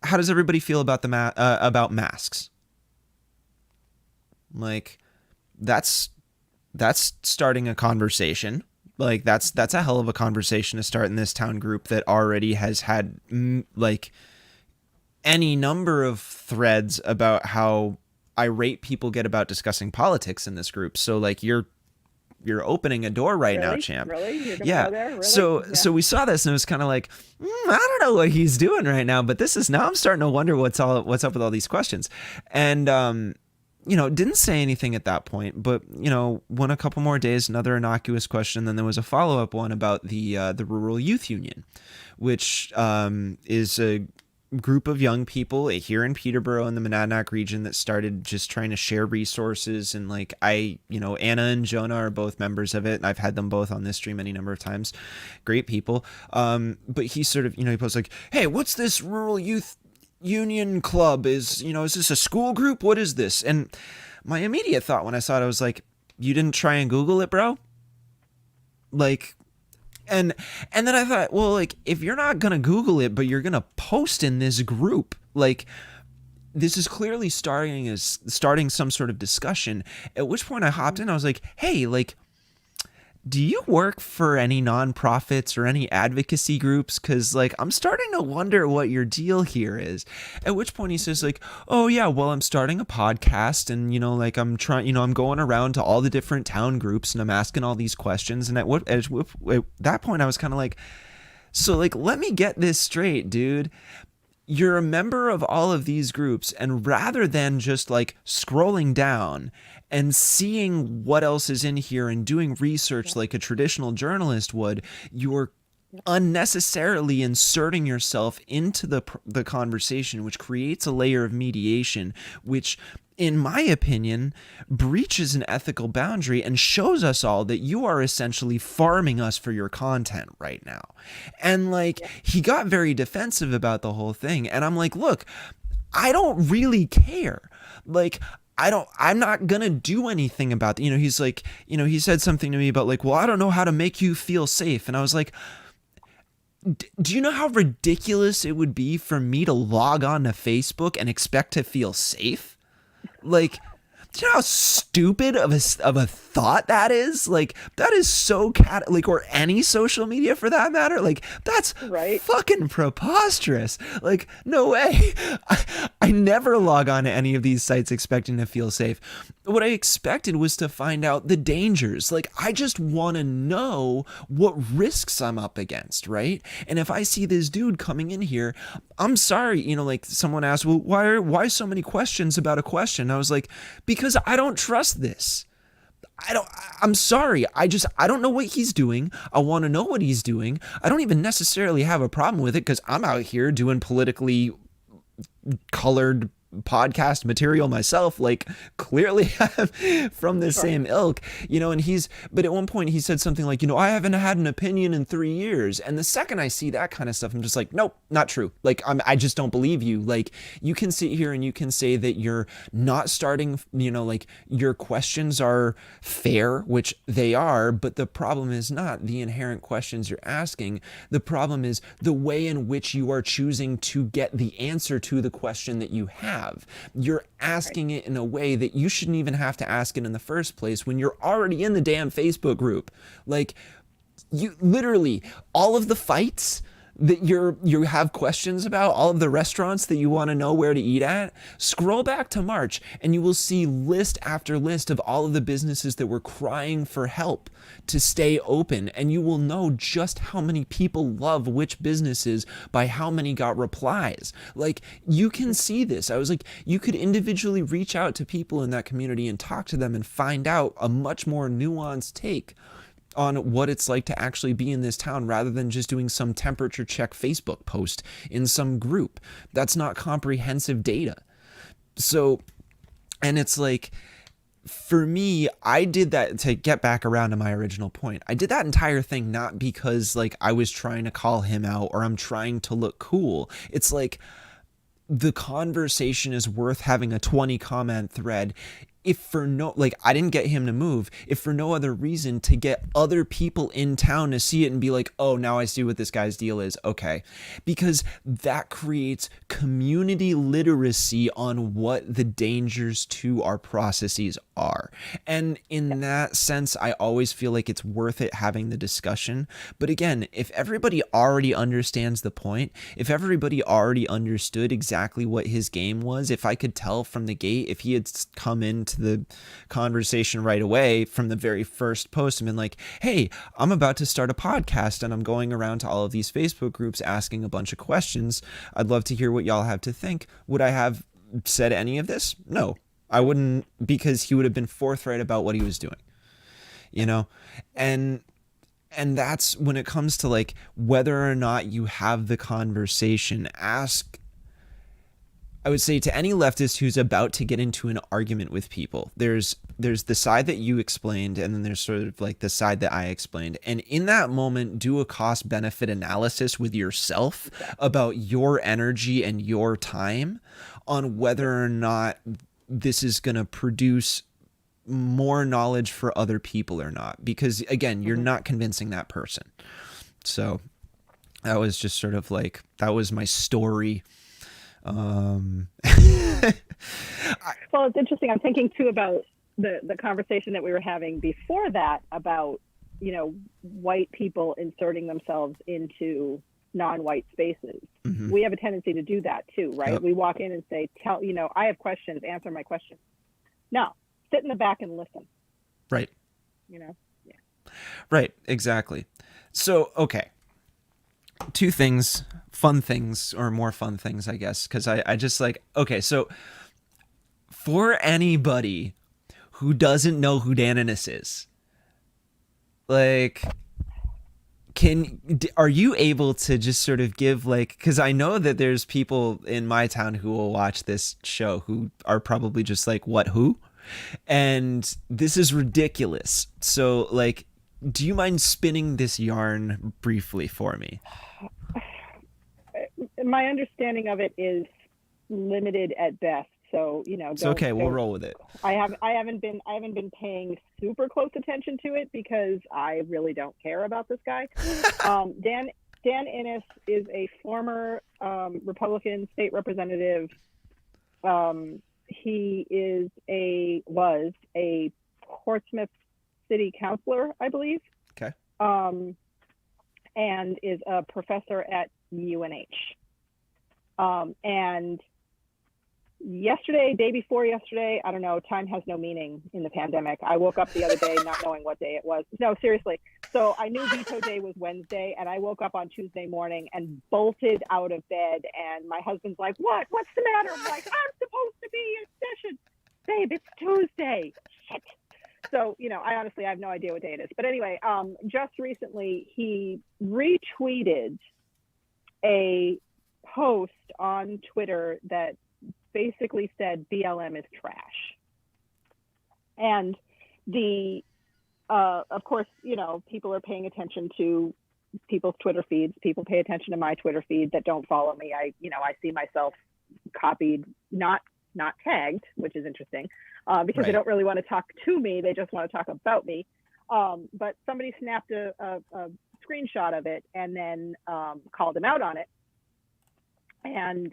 Speaker 1: how does everybody feel about about masks? Like, that's starting a conversation. Like that's a hell of a conversation to start in this town group that already has had like any number of threads about how irate people get about discussing politics in this group. So like you're opening a door right now, champ.
Speaker 2: Really? You're gonna
Speaker 1: yeah.
Speaker 2: go there? Really?
Speaker 1: So we saw this and it was kind of like, I don't know what he's doing right now, but now I'm starting to wonder what's up with all these questions. And you know, didn't say anything at that point, but, you know, went a couple more days, another innocuous question. Then there was a follow-up one about the Rural Youth Union, which is a group of young people here in Peterborough in the Monadnock region that started just trying to share resources. And like Anna and Jonah are both members of it. And I've had them both on this stream any number of times. Great people. But he sort of, you know, he posts like, hey, what's this Rural Youth Union Club? Is this a school group? What is this? And my immediate thought when I saw it, I was like, you didn't try and Google it, bro? Like, and then I thought, well, like, if you're not gonna Google it, but you're gonna post in this group, like, this is clearly starting some sort of discussion. At which point I hopped in, I was like, hey, like, do you work for any nonprofits or any advocacy groups? Because, like, I'm starting to wonder what your deal here is. At which point he says, like, oh, yeah, well, I'm starting a podcast and, you know, like, I'm I'm going around to all the different town groups and I'm asking all these questions. And at that point, I was kind of like, so, like, let me get this straight, dude. You're a member of all of these groups, and rather than just like scrolling down and seeing what else is in here and doing research like a traditional journalist would, you're unnecessarily inserting yourself into the conversation, which creates a layer of mediation, which in my opinion breaches an ethical boundary and shows us all that you are essentially farming us for your content right now. And like, he got very defensive about the whole thing, and I'm like, look, I don't really care. Like, I'm not gonna do anything about that. He's like, he said something to me about like, well, I don't know how to make you feel safe. And I was like, do you know how ridiculous it would be for me to log on to Facebook and expect to feel safe? Like, do you know how stupid of a thought that is? Like, that is so or any social media for that matter. Like, that's fucking preposterous. Like, no way. I never log on to any of these sites expecting to feel safe. What I expected was to find out the dangers. Like, I just want to know what risks I'm up against, right? And if I see this dude coming in here, I'm sorry, like someone asked, well, why so many questions about a question? I was like, because I don't trust this. I'm sorry. I don't know what he's doing. I want to know what he's doing. I don't even necessarily have a problem with it because I'm out here doing politically colored podcast material myself, like clearly from the same ilk, and but at one point he said something like, I haven't had an opinion in 3 years. And the second I see that kind of stuff, I'm just like, nope, not true. Like, I just don't believe you. Like, you can sit here and you can say that you're not starting, like your questions are fair, which they are, but the problem is not the inherent questions you're asking. The problem is the way in which you are choosing to get the answer to the question that you have. You're asking it in a way that you shouldn't even have to ask it in the first place when you're already in the damn Facebook group. Like, you literally, all of the fights that you have questions about, all of the restaurants that you want to know where to eat at, scroll back to March and you will see list after list of all of the businesses that were crying for help to stay open, and you will know just how many people love which businesses by how many got replies. Like, you can see this. I was like, you could individually reach out to people in that community and talk to them and find out a much more nuanced take on what it's like to actually be in this town, rather than just doing some temperature check Facebook post in some group. That's not comprehensive data. So, and it's like, for me, I did that to get back around to my original point. I did that entire thing not because like I was trying to call him out or I'm trying to look cool. It's like, the conversation is worth having a 20 comment thread if for no, like, I didn't get him to move, if for no other reason to get other people in town to see it and be like, oh, now I see what this guy's deal is. Okay. Because that creates community literacy on what the dangers to our processes are. And in that sense, I always feel like it's worth it having the discussion. But again, if everybody already understands the point, if everybody already understood exactly what his game was, if I could tell from the gate, if he had come into the conversation right away from the very first post and been like, hey, I'm about to start a podcast and I'm going around to all of these Facebook groups asking a bunch of questions. I'd love to hear what y'all have to think. Would I have said any of this? No, I wouldn't, because he would have been forthright about what he was doing, and that's when it comes to like whether or not you have the conversation. I would say to any leftist who's about to get into an argument with people, there's the side that you explained, and then there's sort of like the side that I explained. And in that moment, do a cost benefit analysis with yourself about your energy and your time on whether or not this is going to produce more knowledge for other people or not. Because again, you're not convincing that person. So that was just sort of like, that was my story. Well,
Speaker 2: it's interesting. I'm thinking too about the conversation that we were having before that about, white people inserting themselves into non-white spaces. Mm-hmm. We have a tendency to do that too, right? Yep. We walk in and say, I have questions, answer my questions. No, sit in the back and listen.
Speaker 1: Right.
Speaker 2: Yeah.
Speaker 1: Right, exactly. So, okay. Two things, fun things, or more fun things, I guess, because I just like, okay, so for anybody who doesn't know who Dan Innes is, like, are you able to just sort of give like, because I know that there's people in my town who will watch this show who are probably just like, what, who? And this is ridiculous. So like, do you mind spinning this yarn briefly for me?
Speaker 2: My understanding of it is limited at best. So,
Speaker 1: It's okay. We'll roll with it.
Speaker 2: I haven't been paying super close attention to it because I really don't care about this guy. Dan Innes is a former Republican state representative. He was a Portsmouth city councilor, I believe.
Speaker 1: Okay.
Speaker 2: And is a professor at UNH. And day before yesterday, I don't know, time has no meaning in the pandemic. I woke up the other day not knowing what day it was. No, seriously. So I knew veto day was Wednesday, and I woke up on Tuesday morning and bolted out of bed, and my husband's like, what's the matter? I'm like, I'm supposed to be in session. Babe, it's Tuesday. Shit. So, I honestly have no idea what day it is. But anyway, just recently he retweeted a post on Twitter that basically said BLM is trash. And of course, people are paying attention to people's Twitter feeds. People pay attention to my Twitter feed that don't follow me. I see myself copied, not tagged, which is interesting, because
Speaker 1: Right.
Speaker 2: They don't really want to talk to me. They just want to talk about me. But somebody snapped a screenshot of it and then called him out on it. And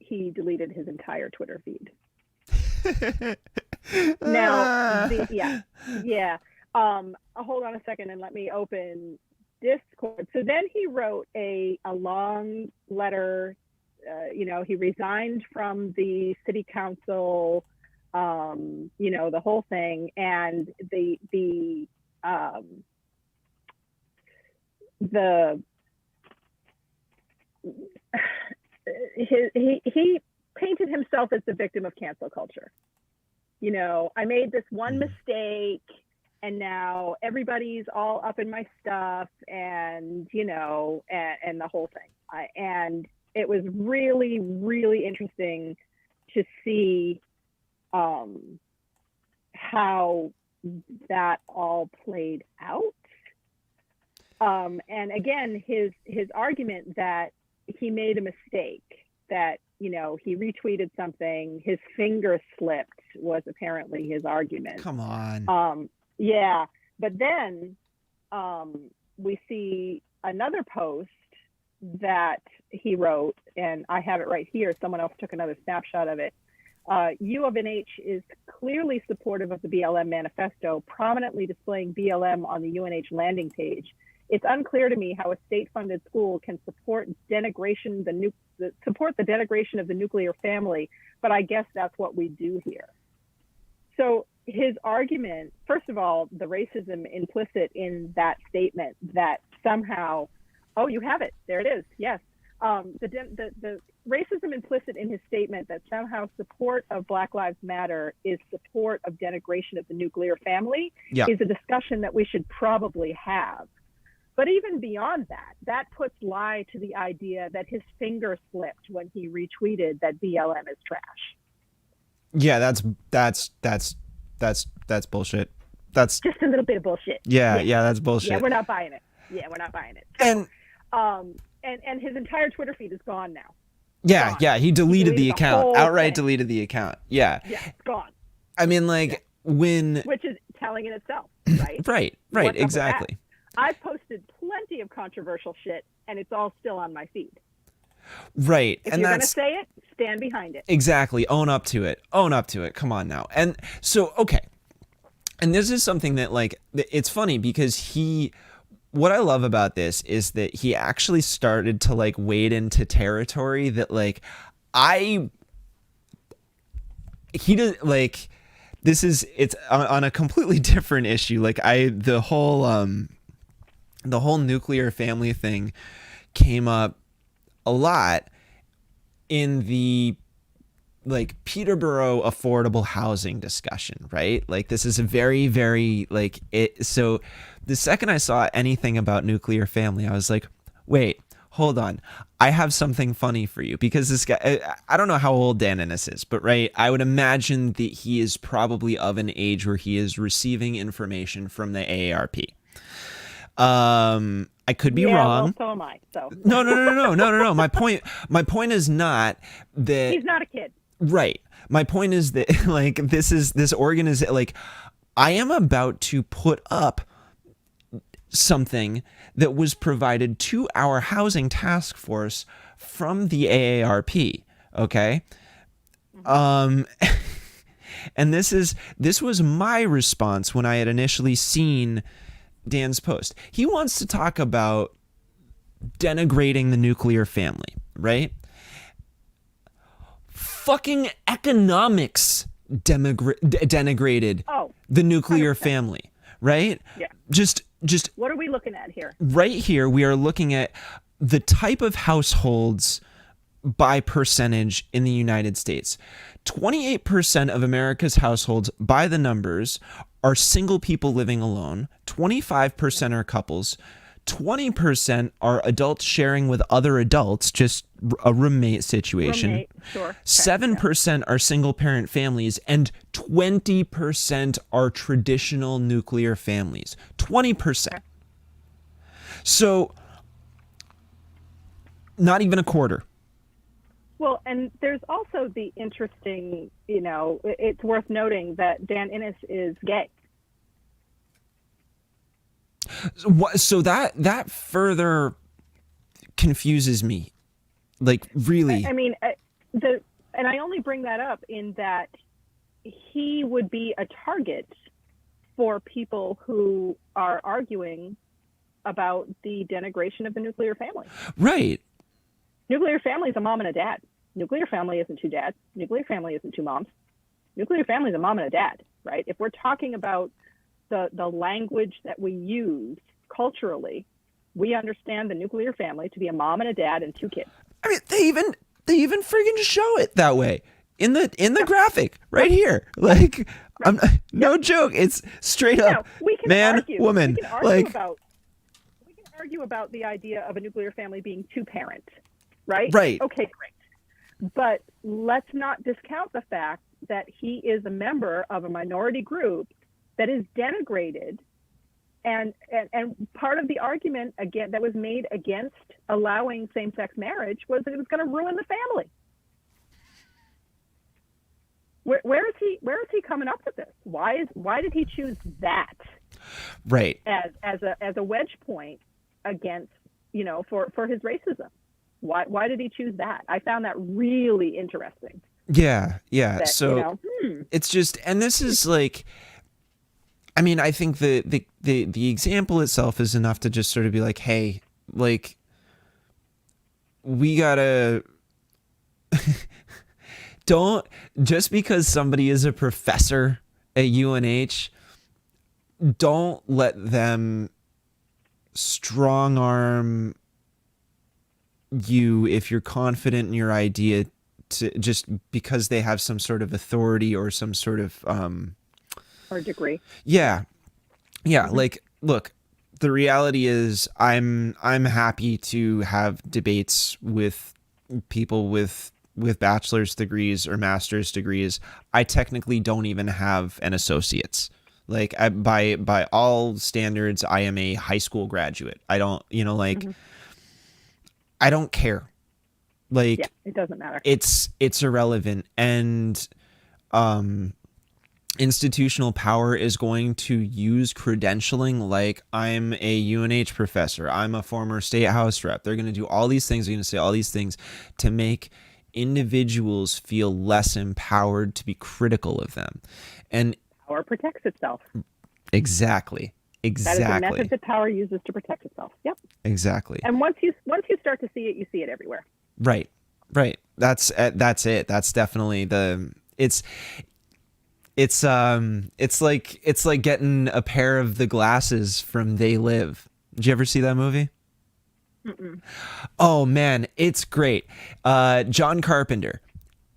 Speaker 2: he deleted his entire Twitter feed. Now, hold on a second and let me open Discord. So then he wrote a long letter. He resigned from the city council, the whole thing. And the he painted himself as the victim of cancel culture. I made this one mistake and now everybody's all up in my stuff and the whole thing. And it was really, really interesting to see how that all played out. And again, his argument that he made a mistake, that, he retweeted something, his finger slipped was apparently his argument.
Speaker 1: Come on.
Speaker 2: Yeah. But then we see another post that he wrote, and I have it right here. Someone else took another snapshot of it. U of NH is clearly supportive of the BLM manifesto, prominently displaying BLM on the UNH landing page. It's unclear to me how a state-funded school can support the denigration of the nuclear family, but I guess that's what we do here. So his argument, first of all, the racism implicit in that statement, that somehow, oh, you have it, there it is, yes. The racism implicit in his statement that somehow support of Black Lives Matter is support of denigration of the nuclear family is a discussion that we should probably have. But even beyond that, that puts lie to the idea that his finger slipped when he retweeted that BLM is trash.
Speaker 1: Yeah, that's bullshit. That's
Speaker 2: just a little bit of bullshit.
Speaker 1: Yeah, that's bullshit.
Speaker 2: Yeah, we're not buying it. So, and his entire Twitter feed is gone now.
Speaker 1: Yeah, gone. He deleted the account. Outright
Speaker 2: thing.
Speaker 1: Deleted the account. Yeah.
Speaker 2: Yeah, it's gone.
Speaker 1: I mean, which
Speaker 2: is telling in itself, right?
Speaker 1: right, exactly.
Speaker 2: I've posted plenty of controversial shit, and it's all still on my feed.
Speaker 1: Right.
Speaker 2: If you're going to say it, stand behind it.
Speaker 1: Exactly. Own up to it. Come on now. And so, okay. And this is something that, it's funny because what I love about this is that he actually started to, wade into territory that, it's on a completely different issue. The whole nuclear family thing came up a lot in the like Peterborough affordable housing discussion, right? Like this is a very, very like it. So the second I saw anything about nuclear family, I was like, wait, hold on. I have something funny for you, because this guy, I don't know how old Dan Innes is, but right, I would imagine that he is probably of an age where he is receiving information from the AARP. I could be wrong.
Speaker 2: Well, so am I. So
Speaker 1: No. My point is not that
Speaker 2: he's not a kid.
Speaker 1: Right. My point is that like this organization, like I am about to put up something that was provided to our housing task force from the AARP. Okay. And this was my response when I had initially seen Dan's post. He wants to talk about denigrating the nuclear family, right? Fucking economics denigrated the nuclear 100%. Family, right?
Speaker 2: Yeah.
Speaker 1: Just
Speaker 2: what are we looking at here?
Speaker 1: Right here, we are looking at the type of households by percentage in the United States. 28% of America's households, by the numbers, are single people living alone. 25% are couples. 20% are adults sharing with other adults, just a roommate situation.
Speaker 2: Sure.
Speaker 1: 7% are single parent families, and 20% are traditional nuclear families. 20%. Okay. So, not even a quarter.
Speaker 2: Well, and there's also the interesting, it's worth noting that Dan Innes is gay.
Speaker 1: So that further confuses me, like really.
Speaker 2: I mean, and I only bring that up in that he would be a target for people who are arguing about the denigration of the nuclear family.
Speaker 1: Right.
Speaker 2: Nuclear family is a mom and a dad. Nuclear family isn't two dads. Nuclear family isn't two moms. Nuclear family is a mom and a dad, right? If we're talking about the language that we use culturally, we understand the nuclear family to be a mom and a dad and two kids.
Speaker 1: I mean, they even friggin' show it that way in the graphic right here. Like, right. No joke. It's straight up man, woman.
Speaker 2: We can argue about the idea of a nuclear family being two parents, right?
Speaker 1: Right.
Speaker 2: Okay, great. But let's not discount the fact that he is a member of a minority group that is denigrated, and part of the argument again that was made against allowing same-sex marriage was that it was going to ruin the family. Where is he coming up with this? Why did he choose that?
Speaker 1: Right.
Speaker 2: As a wedge point against for his racism? Why did he choose that? I found that really interesting.
Speaker 1: Yeah. So it's just, and this is like, I mean, I think the example itself is enough to just sort of be like, hey, like, we gotta don't, just because somebody is a professor at UNH, don't let them strong arm you if you're confident in your idea, to just because they have some sort of authority or some sort of
Speaker 2: or degree.
Speaker 1: Yeah. Mm-hmm. Like, look, the reality is I'm happy to have debates with people with bachelor's degrees or master's degrees. I technically don't even have an associate's. Like, by all standards, I am a high school graduate. I don't, I don't care. Like,
Speaker 2: yeah, it doesn't matter.
Speaker 1: It's irrelevant. And institutional power is going to use credentialing, like, I'm a UNH professor, I'm a former state house rep. They're going to do all these things. They're going to say all these things to make individuals feel less empowered to be critical of them. And
Speaker 2: power protects itself.
Speaker 1: Exactly.
Speaker 2: That is the method that power uses to protect itself. Yep. Exactly. And once you start to see it, you see it everywhere.
Speaker 1: Right. That's it. That's definitely it's like getting a pair of the glasses from They Live. Did you ever see that movie?
Speaker 2: Mm-mm.
Speaker 1: Oh man, it's great. John Carpenter.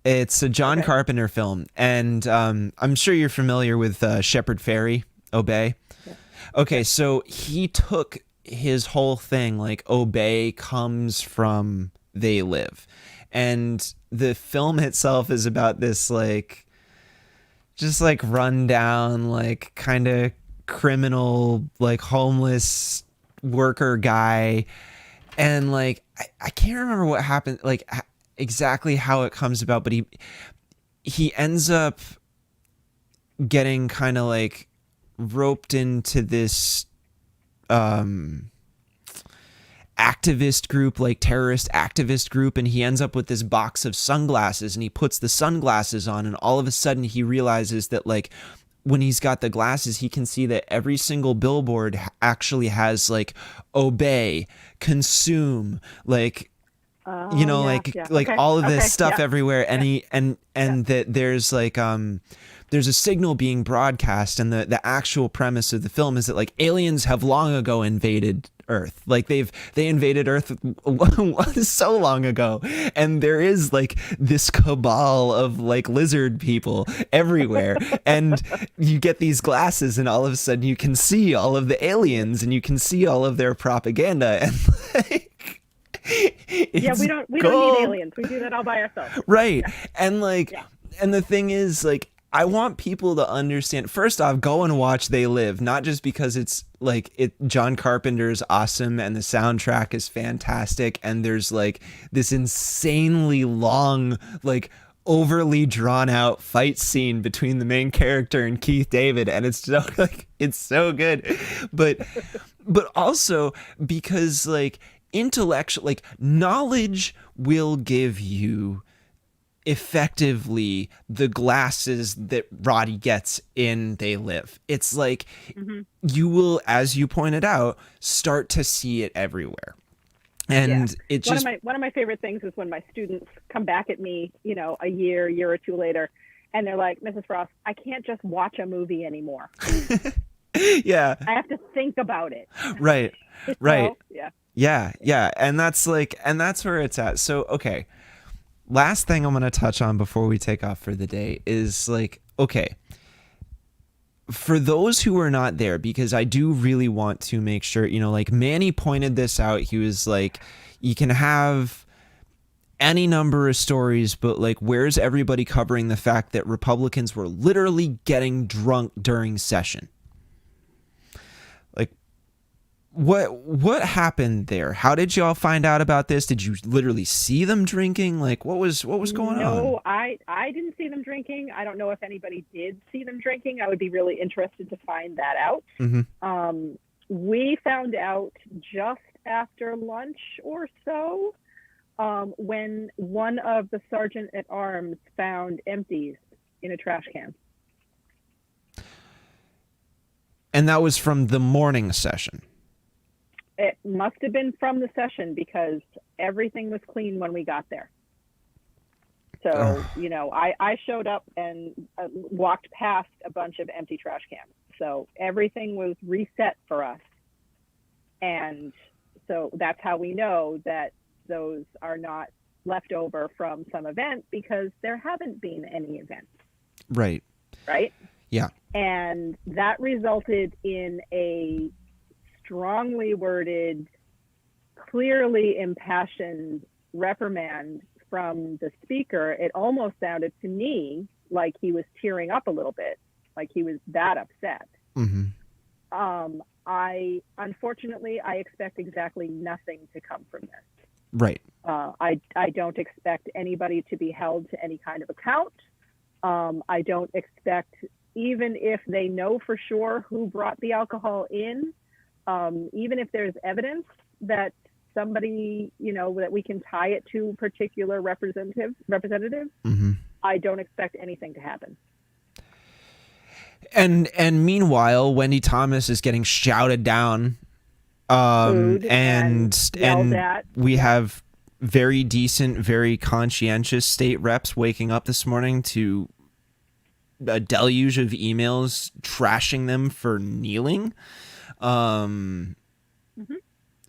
Speaker 1: It's a John
Speaker 2: Okay.
Speaker 1: Carpenter film, and I'm sure you're familiar with Shepard Fairey, Obey.
Speaker 2: Yeah.
Speaker 1: Okay, so he took his whole thing, like Obey comes from They Live. And the film itself is about this, like, just like run down, like kind of criminal, like homeless worker guy. And like, I can't remember what happened, like exactly how it comes about, but he ends up getting kind of like roped into this activist group, like terrorist activist group, and he ends up with this box of sunglasses, and he puts the sunglasses on, and all of a sudden he realizes that, like, when he's got the glasses, he can see that every single billboard actually has like obey, consume, like, you know, like
Speaker 2: Okay.
Speaker 1: all of this
Speaker 2: Okay.
Speaker 1: stuff
Speaker 2: Yeah.
Speaker 1: everywhere, and he and that there's like there's a signal being broadcast, and the actual premise of the film is that like aliens have long ago invaded Earth. Like they invaded Earth so long ago, and there is like this cabal of like lizard people everywhere, and you get these glasses, and all of a sudden you can see all of the aliens, and you can see all of their propaganda, and like,
Speaker 2: Yeah, we don't need aliens. We do that all by ourselves.
Speaker 1: Right.
Speaker 2: Yeah.
Speaker 1: And like,
Speaker 2: Yeah.
Speaker 1: and the thing is, like, I want people to understand, first off, go and watch They Live, not just because it's like John Carpenter's awesome and the soundtrack is fantastic, and there's like this insanely long, like overly drawn out fight scene between the main character and Keith David, and it's so like, it's so good. But also because like intellectual, like knowledge will give you effectively the glasses that Roddy gets in They Live. It's like you will, as you pointed out, start to see it everywhere. And it just
Speaker 2: one of my favorite things is when my students come back at me, you know, a year or two later, and they're like, Mrs. Frost, I can't just watch a movie anymore.
Speaker 1: yeah.
Speaker 2: I have to think about it.
Speaker 1: Right. Right.
Speaker 2: So,
Speaker 1: Yeah. And that's where it's at. So, okay. Last thing I'm going to touch on before we take off for the day is like, okay, for those who are not there, because I do really want to make sure, you know, like Manny pointed this out. He was like, you can have any number of stories, but like, where's everybody covering the fact that Republicans were literally getting drunk during session? Like, what happened there? How did y'all find out about this? Did you literally see them drinking? Like, what was going on?
Speaker 2: No, I didn't see them drinking. I don't know if anybody did see them drinking. I would be really interested to find that out.
Speaker 1: Mm-hmm.
Speaker 2: We found out just after lunch or so, when one of the sergeant at arms found empties in a trash can.
Speaker 1: And that was from the morning session.
Speaker 2: It must have been from the session because everything was clean when we got there. So, you know, I showed up and walked past a bunch of empty trash cans. So everything was reset for us. And so that's how we know that those are not left over from some event, because there haven't been any events.
Speaker 1: Right.
Speaker 2: Right?
Speaker 1: Yeah. And
Speaker 2: that resulted in a strongly worded, clearly impassioned reprimand from the speaker. It almost sounded to me like he was tearing up a little bit, like he was that upset.
Speaker 1: Mm-hmm.
Speaker 2: Unfortunately, I expect exactly nothing to come from this.
Speaker 1: Right.
Speaker 2: I don't expect anybody to be held to any kind of account. I don't expect, even if they know for sure who brought the alcohol in, even if there's evidence that somebody, you know, that we can tie it to a particular representative,
Speaker 1: mm-hmm.
Speaker 2: I don't expect anything to happen.
Speaker 1: And meanwhile, Wendy Thomas is getting shouted down, and we have very decent, very conscientious state reps waking up this morning to a deluge of emails trashing them for kneeling.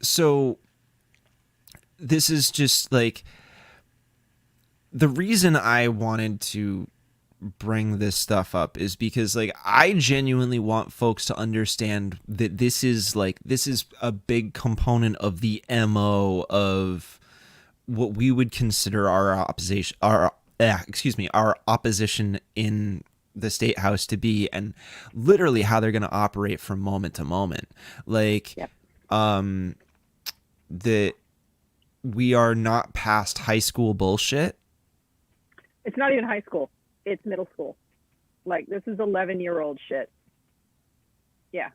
Speaker 1: So this is just like, the reason I wanted to bring this stuff up is because like I genuinely want folks to understand that this is a big component of the MO of what we would consider our opposition in the state house to be, and literally how they're going to operate from moment to moment. Like,
Speaker 2: Yep.
Speaker 1: that we are not past high school bullshit.
Speaker 2: It's not even high school. It's middle school. Like, this is 11-year-old shit. Yeah.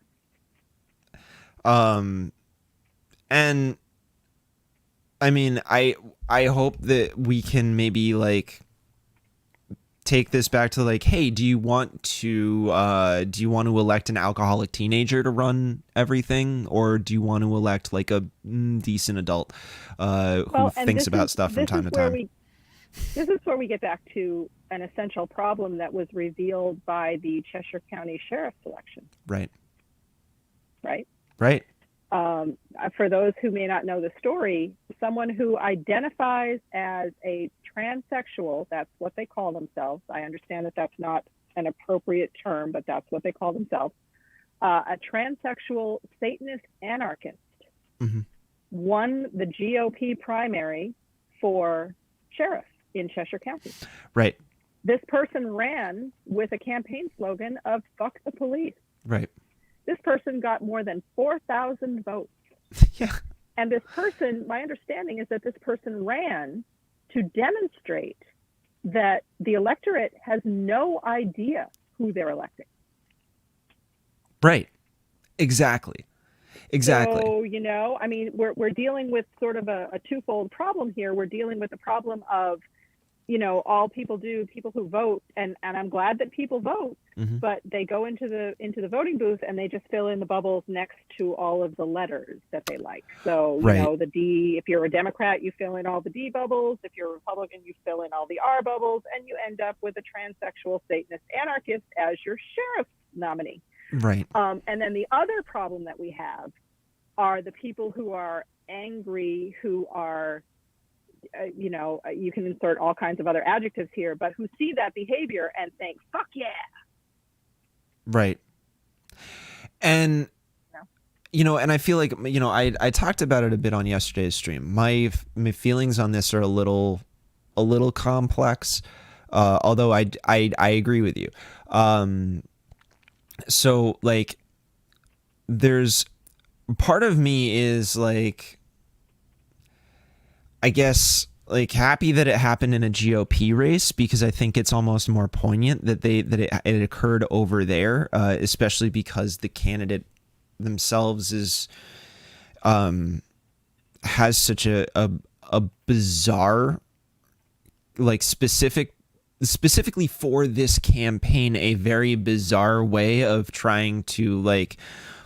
Speaker 1: And I mean, I hope that we can maybe like take this back to like, hey, do you want to elect an alcoholic teenager to run everything, or do you want to elect like a decent adult who thinks about stuff from time to time?
Speaker 2: This is where we get back to an essential problem that was revealed by the Cheshire County Sheriff's election.
Speaker 1: Right.
Speaker 2: For those who may not know the story, someone who identifies as a transsexual, that's what they call themselves. I understand that that's not an appropriate term, but that's what they call themselves. A transsexual Satanist anarchist won the GOP primary for sheriff in Cheshire County.
Speaker 1: Right.
Speaker 2: This person ran with a campaign slogan of "fuck the police."
Speaker 1: Right.
Speaker 2: This person got more than 4,000 votes.
Speaker 1: Yeah.
Speaker 2: And this person, my understanding is that this person ran to demonstrate that the electorate has no idea who they're electing.
Speaker 1: Right. Exactly.
Speaker 2: So, you know, I mean, we're dealing with sort of a twofold problem here. We're dealing with the problem of, you know, all people who vote, and I'm glad that people vote, but they go into the voting booth and they just fill in the bubbles next to all of the letters that they like. So, you know, the D, if you're a Democrat, you fill in all the D bubbles. If you're a Republican, you fill in all the R bubbles, and you end up with a transsexual Satanist anarchist as your sheriff's nominee.
Speaker 1: Right.
Speaker 2: And then the other problem that we have are the people who are angry, who are, you know, you can insert all kinds of other adjectives here, but who see that behavior and think, fuck yeah.
Speaker 1: Right. And, you know, and I feel like, you know, I talked about it a bit on yesterday's stream. My feelings on this are a little complex, although I agree with you. So, like, there's part of me is like, I guess, like, happy that it happened in a GOP race, because I think it's almost more poignant that it occurred over there, especially because the candidate themselves is has such a bizarre, like, specifically for this campaign, a very bizarre way of trying to like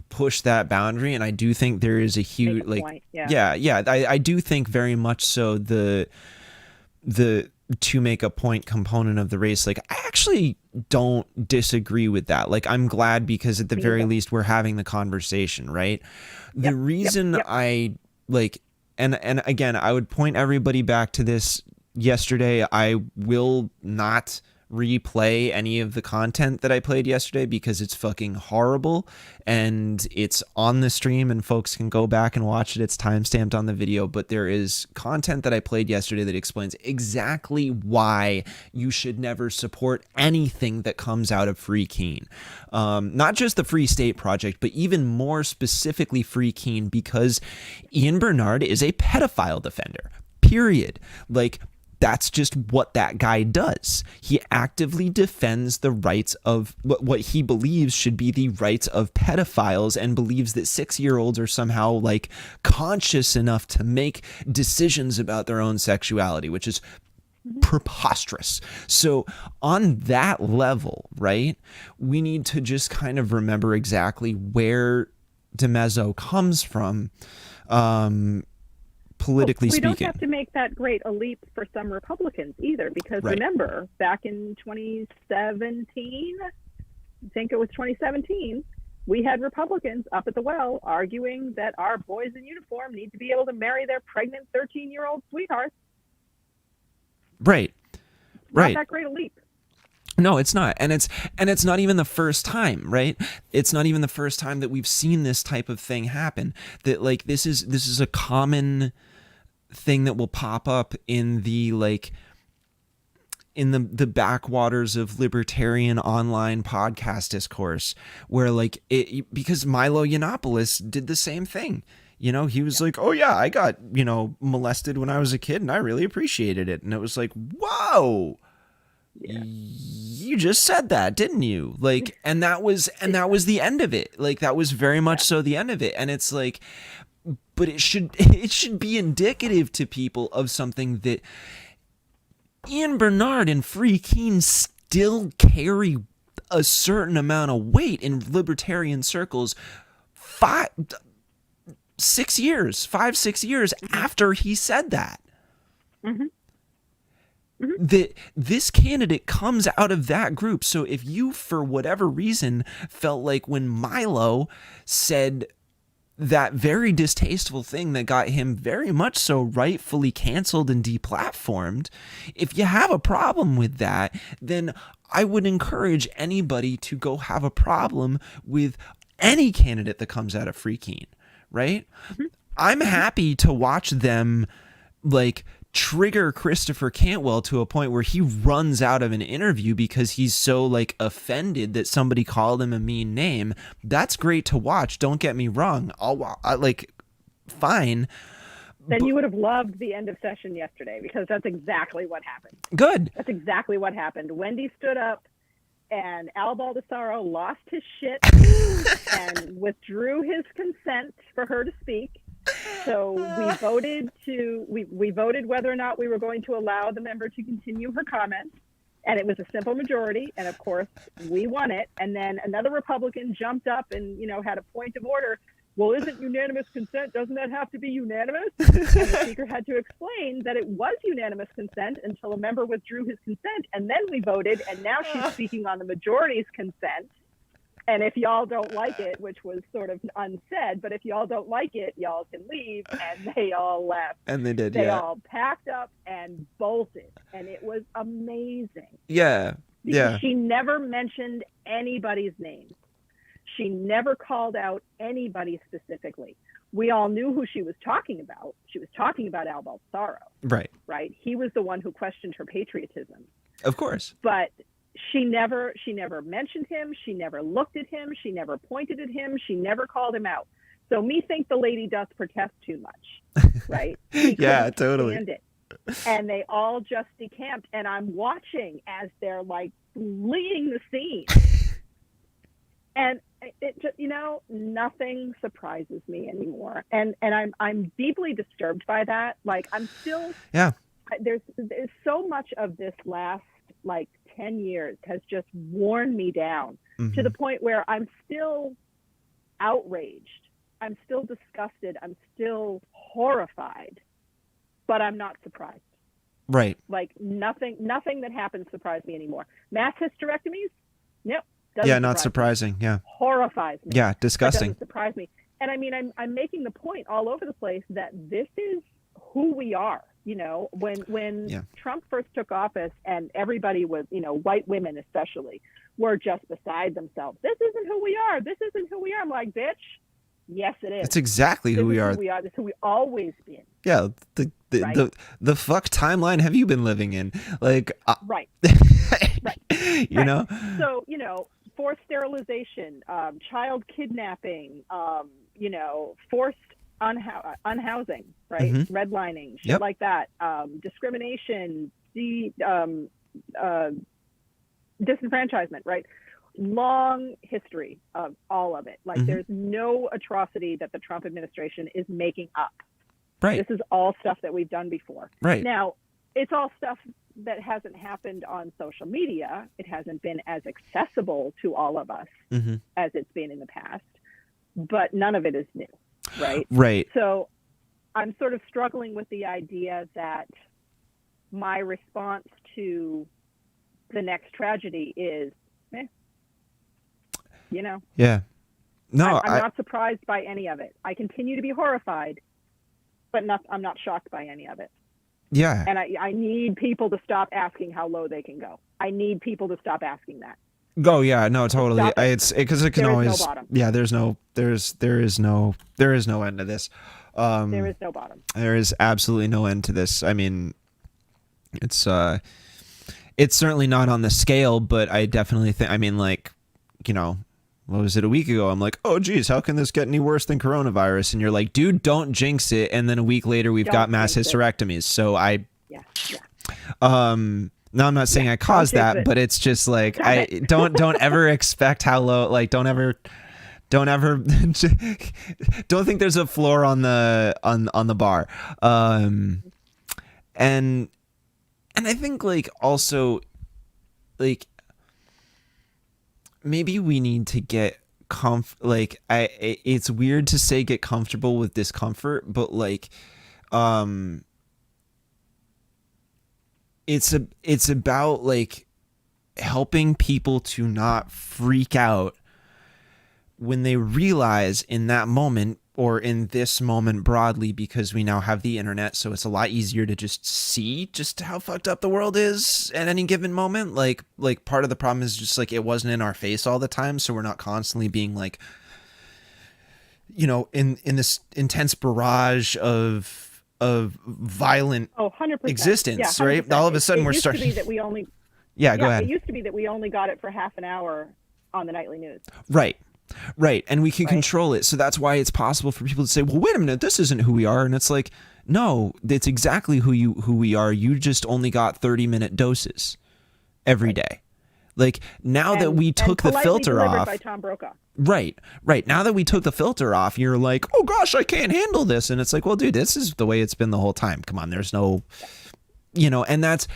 Speaker 1: push that boundary. And I do think there is a huge I do think very much so the to make a point component of the race, like, I actually don't disagree with that. Like, I'm glad, because at the very least we're having the conversation, right? The reason I like, and again, I would point everybody back to this yesterday. I will not replay any of the content that I played yesterday because it's fucking horrible, and it's on the stream and folks can go back and watch it. It's timestamped on the video, but there is content that I played yesterday that explains exactly why you should never support anything that comes out of Free Keene. Not just the Free State Project, but even more specifically Free Keene, because Ian Bernard is a pedophile defender, period. Like, that's just what that guy does. He actively defends the rights of what he believes should be the rights of pedophiles, and believes that 6-year-olds are somehow like conscious enough to make decisions about their own sexuality, which is preposterous. So on that level, right, we need to just kind of remember exactly where DeMezzo comes from, politically speaking.
Speaker 2: We don't have to make that great a leap for some Republicans either, because remember, back in 2017, I think it was 2017, we had Republicans up at the well arguing that our boys in uniform need to be able to marry their pregnant 13-year-old sweethearts.
Speaker 1: Right. Right.
Speaker 2: Not that great a leap.
Speaker 1: No, it's not. And it's not even the first time, right? It's not even the first time that we've seen this type of thing happen. That like this is a common thing that will pop up in the like in the backwaters of libertarian online podcast discourse, where like it, because Milo Yiannopoulos did the same thing. You know, he was like, oh yeah, I got, you know, molested when I was a kid and I really appreciated it. And it was like, whoa, you just said that, didn't you? Like, and that was the end of it. Like, that was very much so the end of it. And it's like, but it should be indicative to people of something that Ian Bernard and Free Keene still carry a certain amount of weight in libertarian circles 5-6 years after he said that.
Speaker 2: Mm-hmm. Mm-hmm.
Speaker 1: That this candidate comes out of that group. So if you, for whatever reason, felt like when Milo said that very distasteful thing that got him very much so rightfully canceled and deplatformed, if you have a problem with that, then I would encourage anybody to go have a problem with any candidate that comes out of Free Keene, right? Mm-hmm. I'm happy to watch them like trigger Christopher Cantwell to a point where he runs out of an interview because he's so like offended that somebody called him a mean name. That's great to watch. Don't get me wrong. I like, fine.
Speaker 2: Then you would have loved the end of session yesterday, because that's exactly what happened.
Speaker 1: Good.
Speaker 2: That's exactly what happened. Wendy stood up and Al Baldessaro lost his shit and withdrew his consent for her to speak. So we voted whether or not we were going to allow the member to continue her comments, and it was a simple majority, and of course we won it. And then another Republican jumped up and, you know, had a point of order. Well, isn't unanimous consent, doesn't that have to be unanimous? And the speaker had to explain that it was unanimous consent until a member withdrew his consent, and then we voted, and now she's speaking on the majority's consent. And if y'all don't like it, which was sort of unsaid, but if y'all don't like it, y'all can leave. And they all left.
Speaker 1: And they did,
Speaker 2: They all packed up and bolted. And it was amazing.
Speaker 1: Yeah,
Speaker 2: because she never mentioned anybody's name. She never called out anybody specifically. We all knew who she was talking about. She was talking about Al Baldessaro.
Speaker 1: Right.
Speaker 2: Right? He was the one who questioned her patriotism.
Speaker 1: Of course.
Speaker 2: But she never mentioned him. She never looked at him. She never pointed at him. She never called him out. So me think the lady does protest too much, right?
Speaker 1: Yeah, totally.
Speaker 2: And they all just decamped. And I'm watching as they're like fleeing the scene. And it just, you know, nothing surprises me anymore. And I'm deeply disturbed by that. Like, I'm still, there's so much of this last like 10 years has just worn me down to the point where I'm still outraged. I'm still disgusted. I'm still horrified, but I'm not surprised.
Speaker 1: Right.
Speaker 2: Like nothing that happens surprised me anymore. Mass hysterectomies? Nope.
Speaker 1: Not surprising.
Speaker 2: Me.
Speaker 1: Yeah.
Speaker 2: Horrifies me.
Speaker 1: Yeah. Disgusting.
Speaker 2: Doesn't surprise me. And I mean, I'm making the point all over the place that this is who we are. You know, when Trump first took office and everybody was, you know, white women especially, were just beside themselves. This isn't who we are. This isn't who we are. I'm like, bitch, yes, it is.
Speaker 1: It's exactly who we are.
Speaker 2: This is who we always been.
Speaker 1: Yeah. The fuck timeline have you been living in? Like,
Speaker 2: right.
Speaker 1: Right. You know?
Speaker 2: So, you know, forced sterilization, child kidnapping, you know, forced unhousing, right? Redlining, shit like that, discrimination, disenfranchisement, right? Long history of all of it. Like there's no atrocity that the Trump administration is making up.
Speaker 1: Right.
Speaker 2: This is all stuff that we've done before.
Speaker 1: Right.
Speaker 2: Now, it's all stuff that hasn't happened on social media. It hasn't been as accessible to all of us as it's been in the past, but none of it is new. Right.
Speaker 1: Right.
Speaker 2: So I'm sort of struggling with the idea that my response to the next tragedy is, you know.
Speaker 1: Yeah. No,
Speaker 2: I'm not surprised by any of it. I continue to be horrified, but I'm not shocked by any of it.
Speaker 1: Yeah.
Speaker 2: And I need people to stop asking how low they can go. I need people to stop asking that.
Speaker 1: Oh yeah, no, totally.
Speaker 2: Stop it.
Speaker 1: It's because it can
Speaker 2: There is
Speaker 1: always.
Speaker 2: no bottom.
Speaker 1: Yeah, there is no end to this.
Speaker 2: There is no bottom.
Speaker 1: There is absolutely no end to this. I mean, it's certainly not on the scale, but I definitely think. I mean, like, you know, what was it, a week ago? I'm like, oh geez, how can this get any worse than coronavirus? And you're like, dude, don't jinx it. And then a week later, we've got mass hysterectomies. So
Speaker 2: yeah.
Speaker 1: Now I'm not saying I caused that, but it's just like don't ever expect how low. Like don't ever don't think there's a floor on the bar. And I think like also like maybe we need to get it's weird to say get comfortable with discomfort, but like it's about like helping people to not freak out when they realize in that moment, or in this moment broadly, because we now have the internet, so it's a lot easier to just see just how fucked up the world is at any given moment. Like part of the problem is just like it wasn't in our face all the time, so we're not constantly being like, you know, in this intense barrage of violent
Speaker 2: 100%.
Speaker 1: existence,
Speaker 2: Yeah, 100%.
Speaker 1: right? All of a sudden we're starting.
Speaker 2: To be that we only.
Speaker 1: Go ahead.
Speaker 2: It used to be that we only got it for half an hour on the nightly news.
Speaker 1: Right. And we can control it. So that's why it's possible for people to say, well, wait a minute, this isn't who we are. And it's like, no, it's exactly who we are. You just only got 30-minute doses every day. Like now that we took the filter off.
Speaker 2: By Tom Brokaw.
Speaker 1: Right. Now that we took the filter off, you're like, oh gosh, I can't handle this. And it's like, well, dude, this is the way it's been the whole time. Come on, there's no, you know, and that's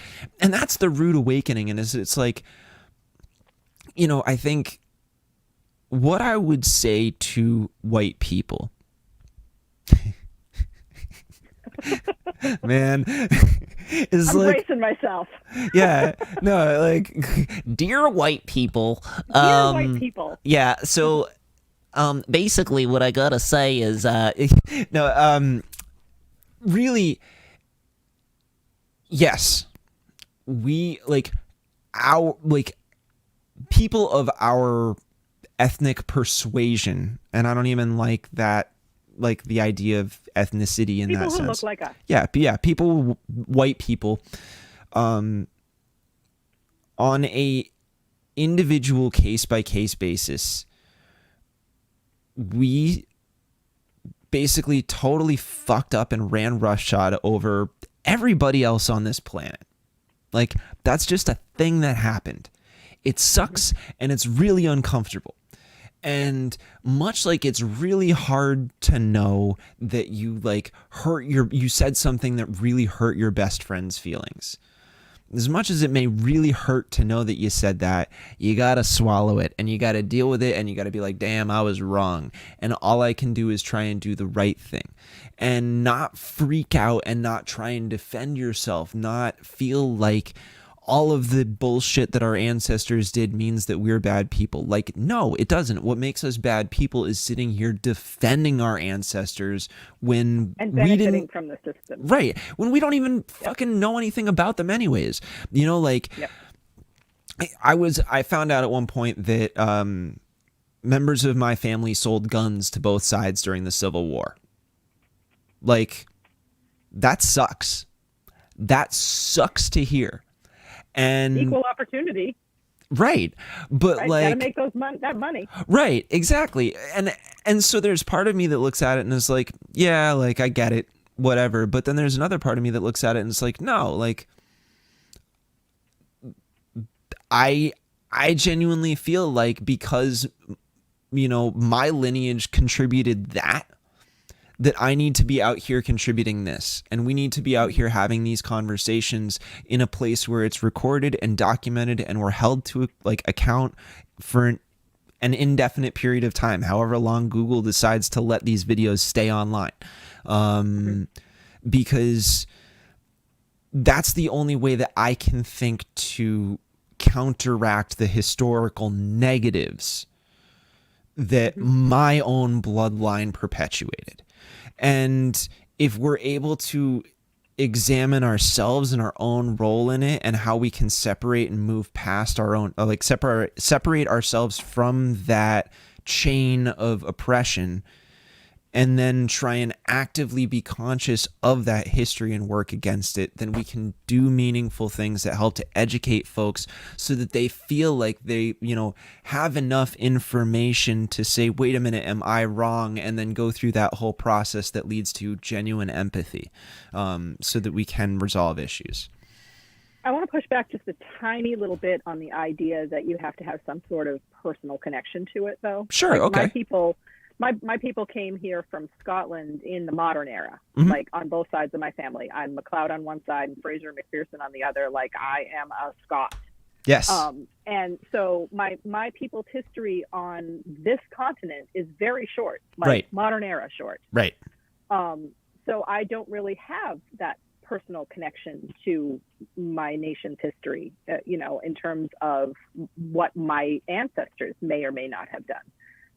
Speaker 1: the rude awakening. And it's like, you know, I think what I would say to white people, man, is
Speaker 2: I'm
Speaker 1: like
Speaker 2: bracing myself.
Speaker 1: Yeah, no, like dear white people.
Speaker 2: Dear white people.
Speaker 1: Yeah, so basically what I gotta say is really, yes, we like our like people of our ethnic persuasion, and I don't even like that, like the idea of ethnicity in
Speaker 2: people
Speaker 1: that sense.
Speaker 2: People who look like us.
Speaker 1: Yeah, people, white people, on a individual case by case basis, we basically totally fucked up and ran roughshod over everybody else on this planet. Like that's just a thing that happened. It sucks and it's really uncomfortable. And much like it's really hard to know that you like you said something that really hurt your best friend's feelings. As much as it may really hurt to know that you said that, you gotta swallow it and you gotta deal with it and you gotta be like, damn, I was wrong. And all I can do is try and do the right thing and not freak out and not try and defend yourself, not feel like all of the bullshit that our ancestors did means that we're bad people. Like, no, it doesn't. What makes us bad people is sitting here defending our ancestors when
Speaker 2: and
Speaker 1: we didn't
Speaker 2: benefiting from the system.
Speaker 1: Right. When we don't even fucking know anything about them anyways. You know, like I found out at one point that members of my family sold guns to both sides during the Civil War. Like, that sucks. That sucks to hear. And
Speaker 2: equal opportunity,
Speaker 1: right? But
Speaker 2: right?
Speaker 1: Like,
Speaker 2: gotta make that money,
Speaker 1: right? Exactly. And so there's part of me that looks at it and is like, yeah, like I get it, whatever. But then there's another part of me that looks at it and it's like, no, like I genuinely feel like because, you know, my lineage contributed that I need to be out here contributing this. And we need to be out here having these conversations in a place where it's recorded and documented and we're held to like account for an indefinite period of time, however long Google decides to let these videos stay online. Because that's the only way that I can think to counteract the historical negatives that my own bloodline perpetuated. And if we're able to examine ourselves and our own role in it, and how we can separate and move past our own, like separate ourselves from that chain of oppression, and then try and actively be conscious of that history and work against it, then we can do meaningful things that help to educate folks so that they feel like they, have enough information to say, wait a minute, am I wrong? And then go through that whole process that leads to genuine empathy, so that we can resolve issues.
Speaker 2: I want to push back just a tiny little bit on the idea that you have to have some sort of personal connection to it, though.
Speaker 1: Sure,
Speaker 2: like
Speaker 1: okay.
Speaker 2: My people came here from Scotland in the modern era,
Speaker 1: Mm-hmm.
Speaker 2: like on both sides of my family. I'm MacLeod on one side and Fraser McPherson on the other. Like, I am a Scot.
Speaker 1: Yes.
Speaker 2: And so my people's history on this continent is very short, like
Speaker 1: Right.
Speaker 2: modern era short.
Speaker 1: Right.
Speaker 2: So I don't really have that personal connection to my nation's history, in terms of what my ancestors may or may not have done.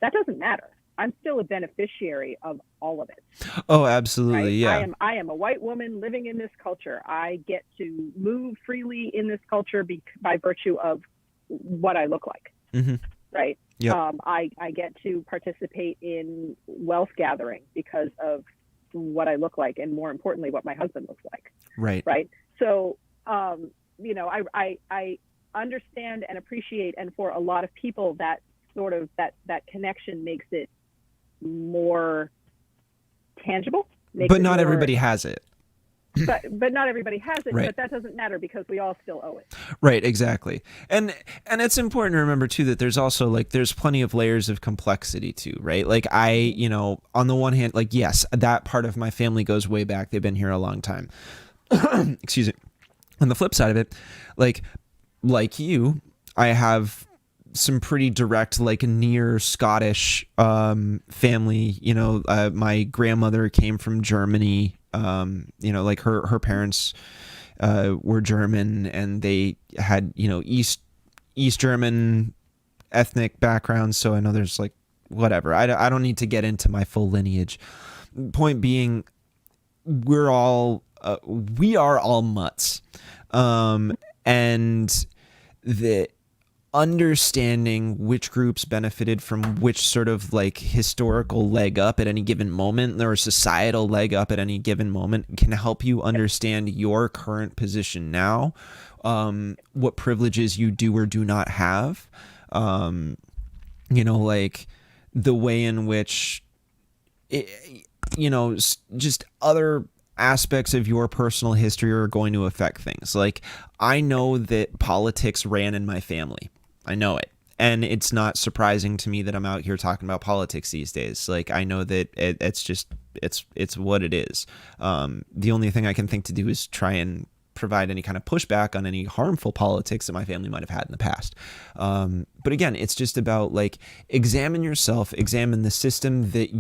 Speaker 2: That doesn't matter. I'm still a beneficiary of all of it.
Speaker 1: Oh, absolutely.
Speaker 2: Right?
Speaker 1: Yeah.
Speaker 2: I am a white woman living in this culture. I get to move freely in this culture by virtue of what I look like.
Speaker 1: Mm-hmm.
Speaker 2: Right.
Speaker 1: Yep.
Speaker 2: I get to participate in wealth gathering because of what I look like, and more importantly, what my husband looks like.
Speaker 1: Right.
Speaker 2: Right. So, I understand and appreciate, and for a lot of people, that sort of that connection makes it more tangible.
Speaker 1: But not everybody has it.
Speaker 2: But not everybody has it.
Speaker 1: Right.
Speaker 2: But that doesn't matter because we all still owe it.
Speaker 1: Right, exactly. And it's important to remember too that there's also there's plenty of layers of complexity too, right? Like on the one hand, yes, that part of my family goes way back. They've been here a long time. Excuse me. On the flip side of it, like you, I have some pretty direct, near Scottish family. My grandmother came from Germany. Her parents were German, and they had East German ethnic backgrounds. So I know there's whatever. I don't need to get into my full lineage. Point being, we are all mutts, and the understanding which groups benefited from which sort of historical leg up at any given moment, or societal leg up at any given moment, can help you understand your current position now, what privileges you do or do not have, the way in which just other aspects of your personal history are going to affect things. I know that politics ran in my family. I know it. And it's not surprising to me that I'm out here talking about politics these days. I know that it's what it is. The only thing I can think to do is try and provide any kind of pushback on any harmful politics that my family might have had in the past. But again, it's just about examine yourself, examine the system that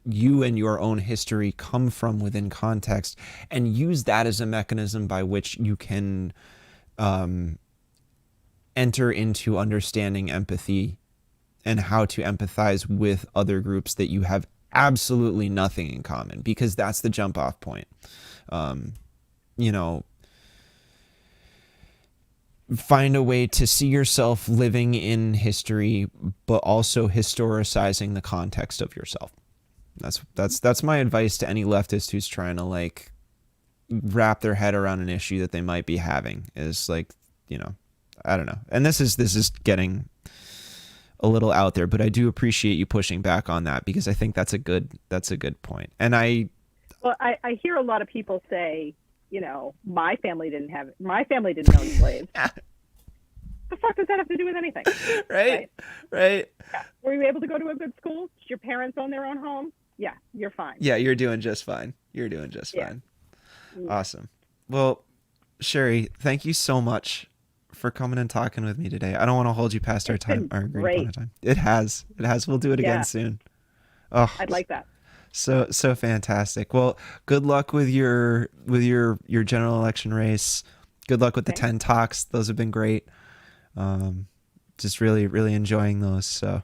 Speaker 1: you and your own history come from within context, and use that as a mechanism by which you can enter into understanding empathy and how to empathize with other groups that you have absolutely nothing in common, because that's the jump off point. Find a way to see yourself living in history, but also historicizing the context of yourself. That's my advice to any leftist who's trying to wrap their head around an issue that they might be having. Is I don't know. And this is getting a little out there, but I do appreciate you pushing back on that, because I think that's a good point. And I
Speaker 2: hear a lot of people say, my family didn't own slaves. The fuck does that have to do with anything?
Speaker 1: Right.
Speaker 2: Yeah. Were you able to go to a good school? Did your parents own their own home? Yeah, you're fine.
Speaker 1: Yeah, you're doing just fine. Fine. Awesome. Well, Sherry, thank you so much for coming and talking with me today. I don't want to hold you past our time, our agreed upon time. It has. We'll do it again soon. Oh,
Speaker 2: I'd like that.
Speaker 1: So fantastic. Well, good luck with your general election race. Good luck with the 10 talks. Those have been great. Just really, really enjoying those. So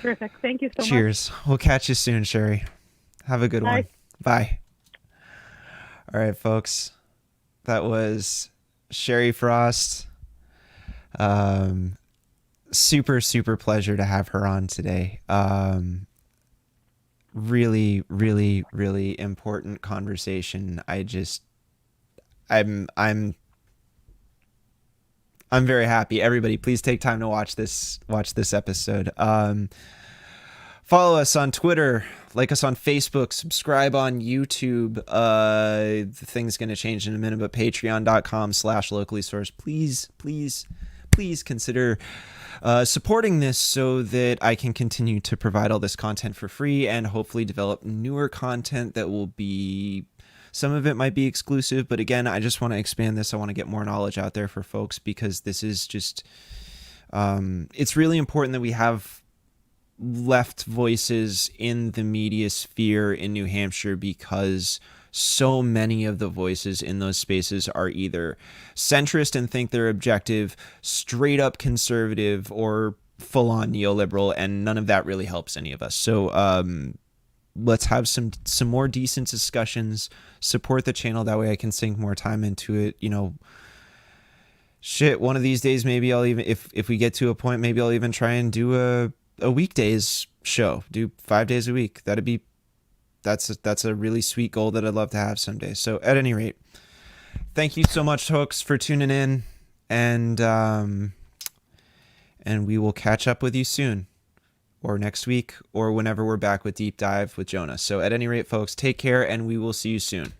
Speaker 2: terrific. Thank you so much.
Speaker 1: Cheers. We'll catch you soon, Sherry. Have a good one. Bye. All right, folks. That was Sherry Frost. Super pleasure to have her on today. Really important conversation. I'm very happy. Everybody, please take time to watch this episode. Follow us on Twitter, like us on Facebook, subscribe on YouTube. The thing's going to change in a minute, but patreon.com/locally sourced. Please consider supporting this so that I can continue to provide all this content for free and hopefully develop newer content that will be, some of it might be exclusive, but again, I just want to expand this. I want to get more knowledge out there for folks because this is just, it's really important that we have left voices in the media sphere in New Hampshire because so many of the voices in those spaces are either centrist and think they're objective, straight up conservative, or full on neoliberal, and none of that really helps any of us. So let's have some more decent discussions, support the channel, that way I can sink more time into it. You know, shit, one of these days maybe I'll even, if we get to a point, maybe I'll even try and do a weekdays show, do 5 days a week. That's a really sweet goal that I'd love to have someday. So at any rate, thank you so much, folks, for tuning in, and we will catch up with you soon, or next week, or whenever we're back with Deep Dive with Jonah. So at any rate, folks, take care, and we will see you soon.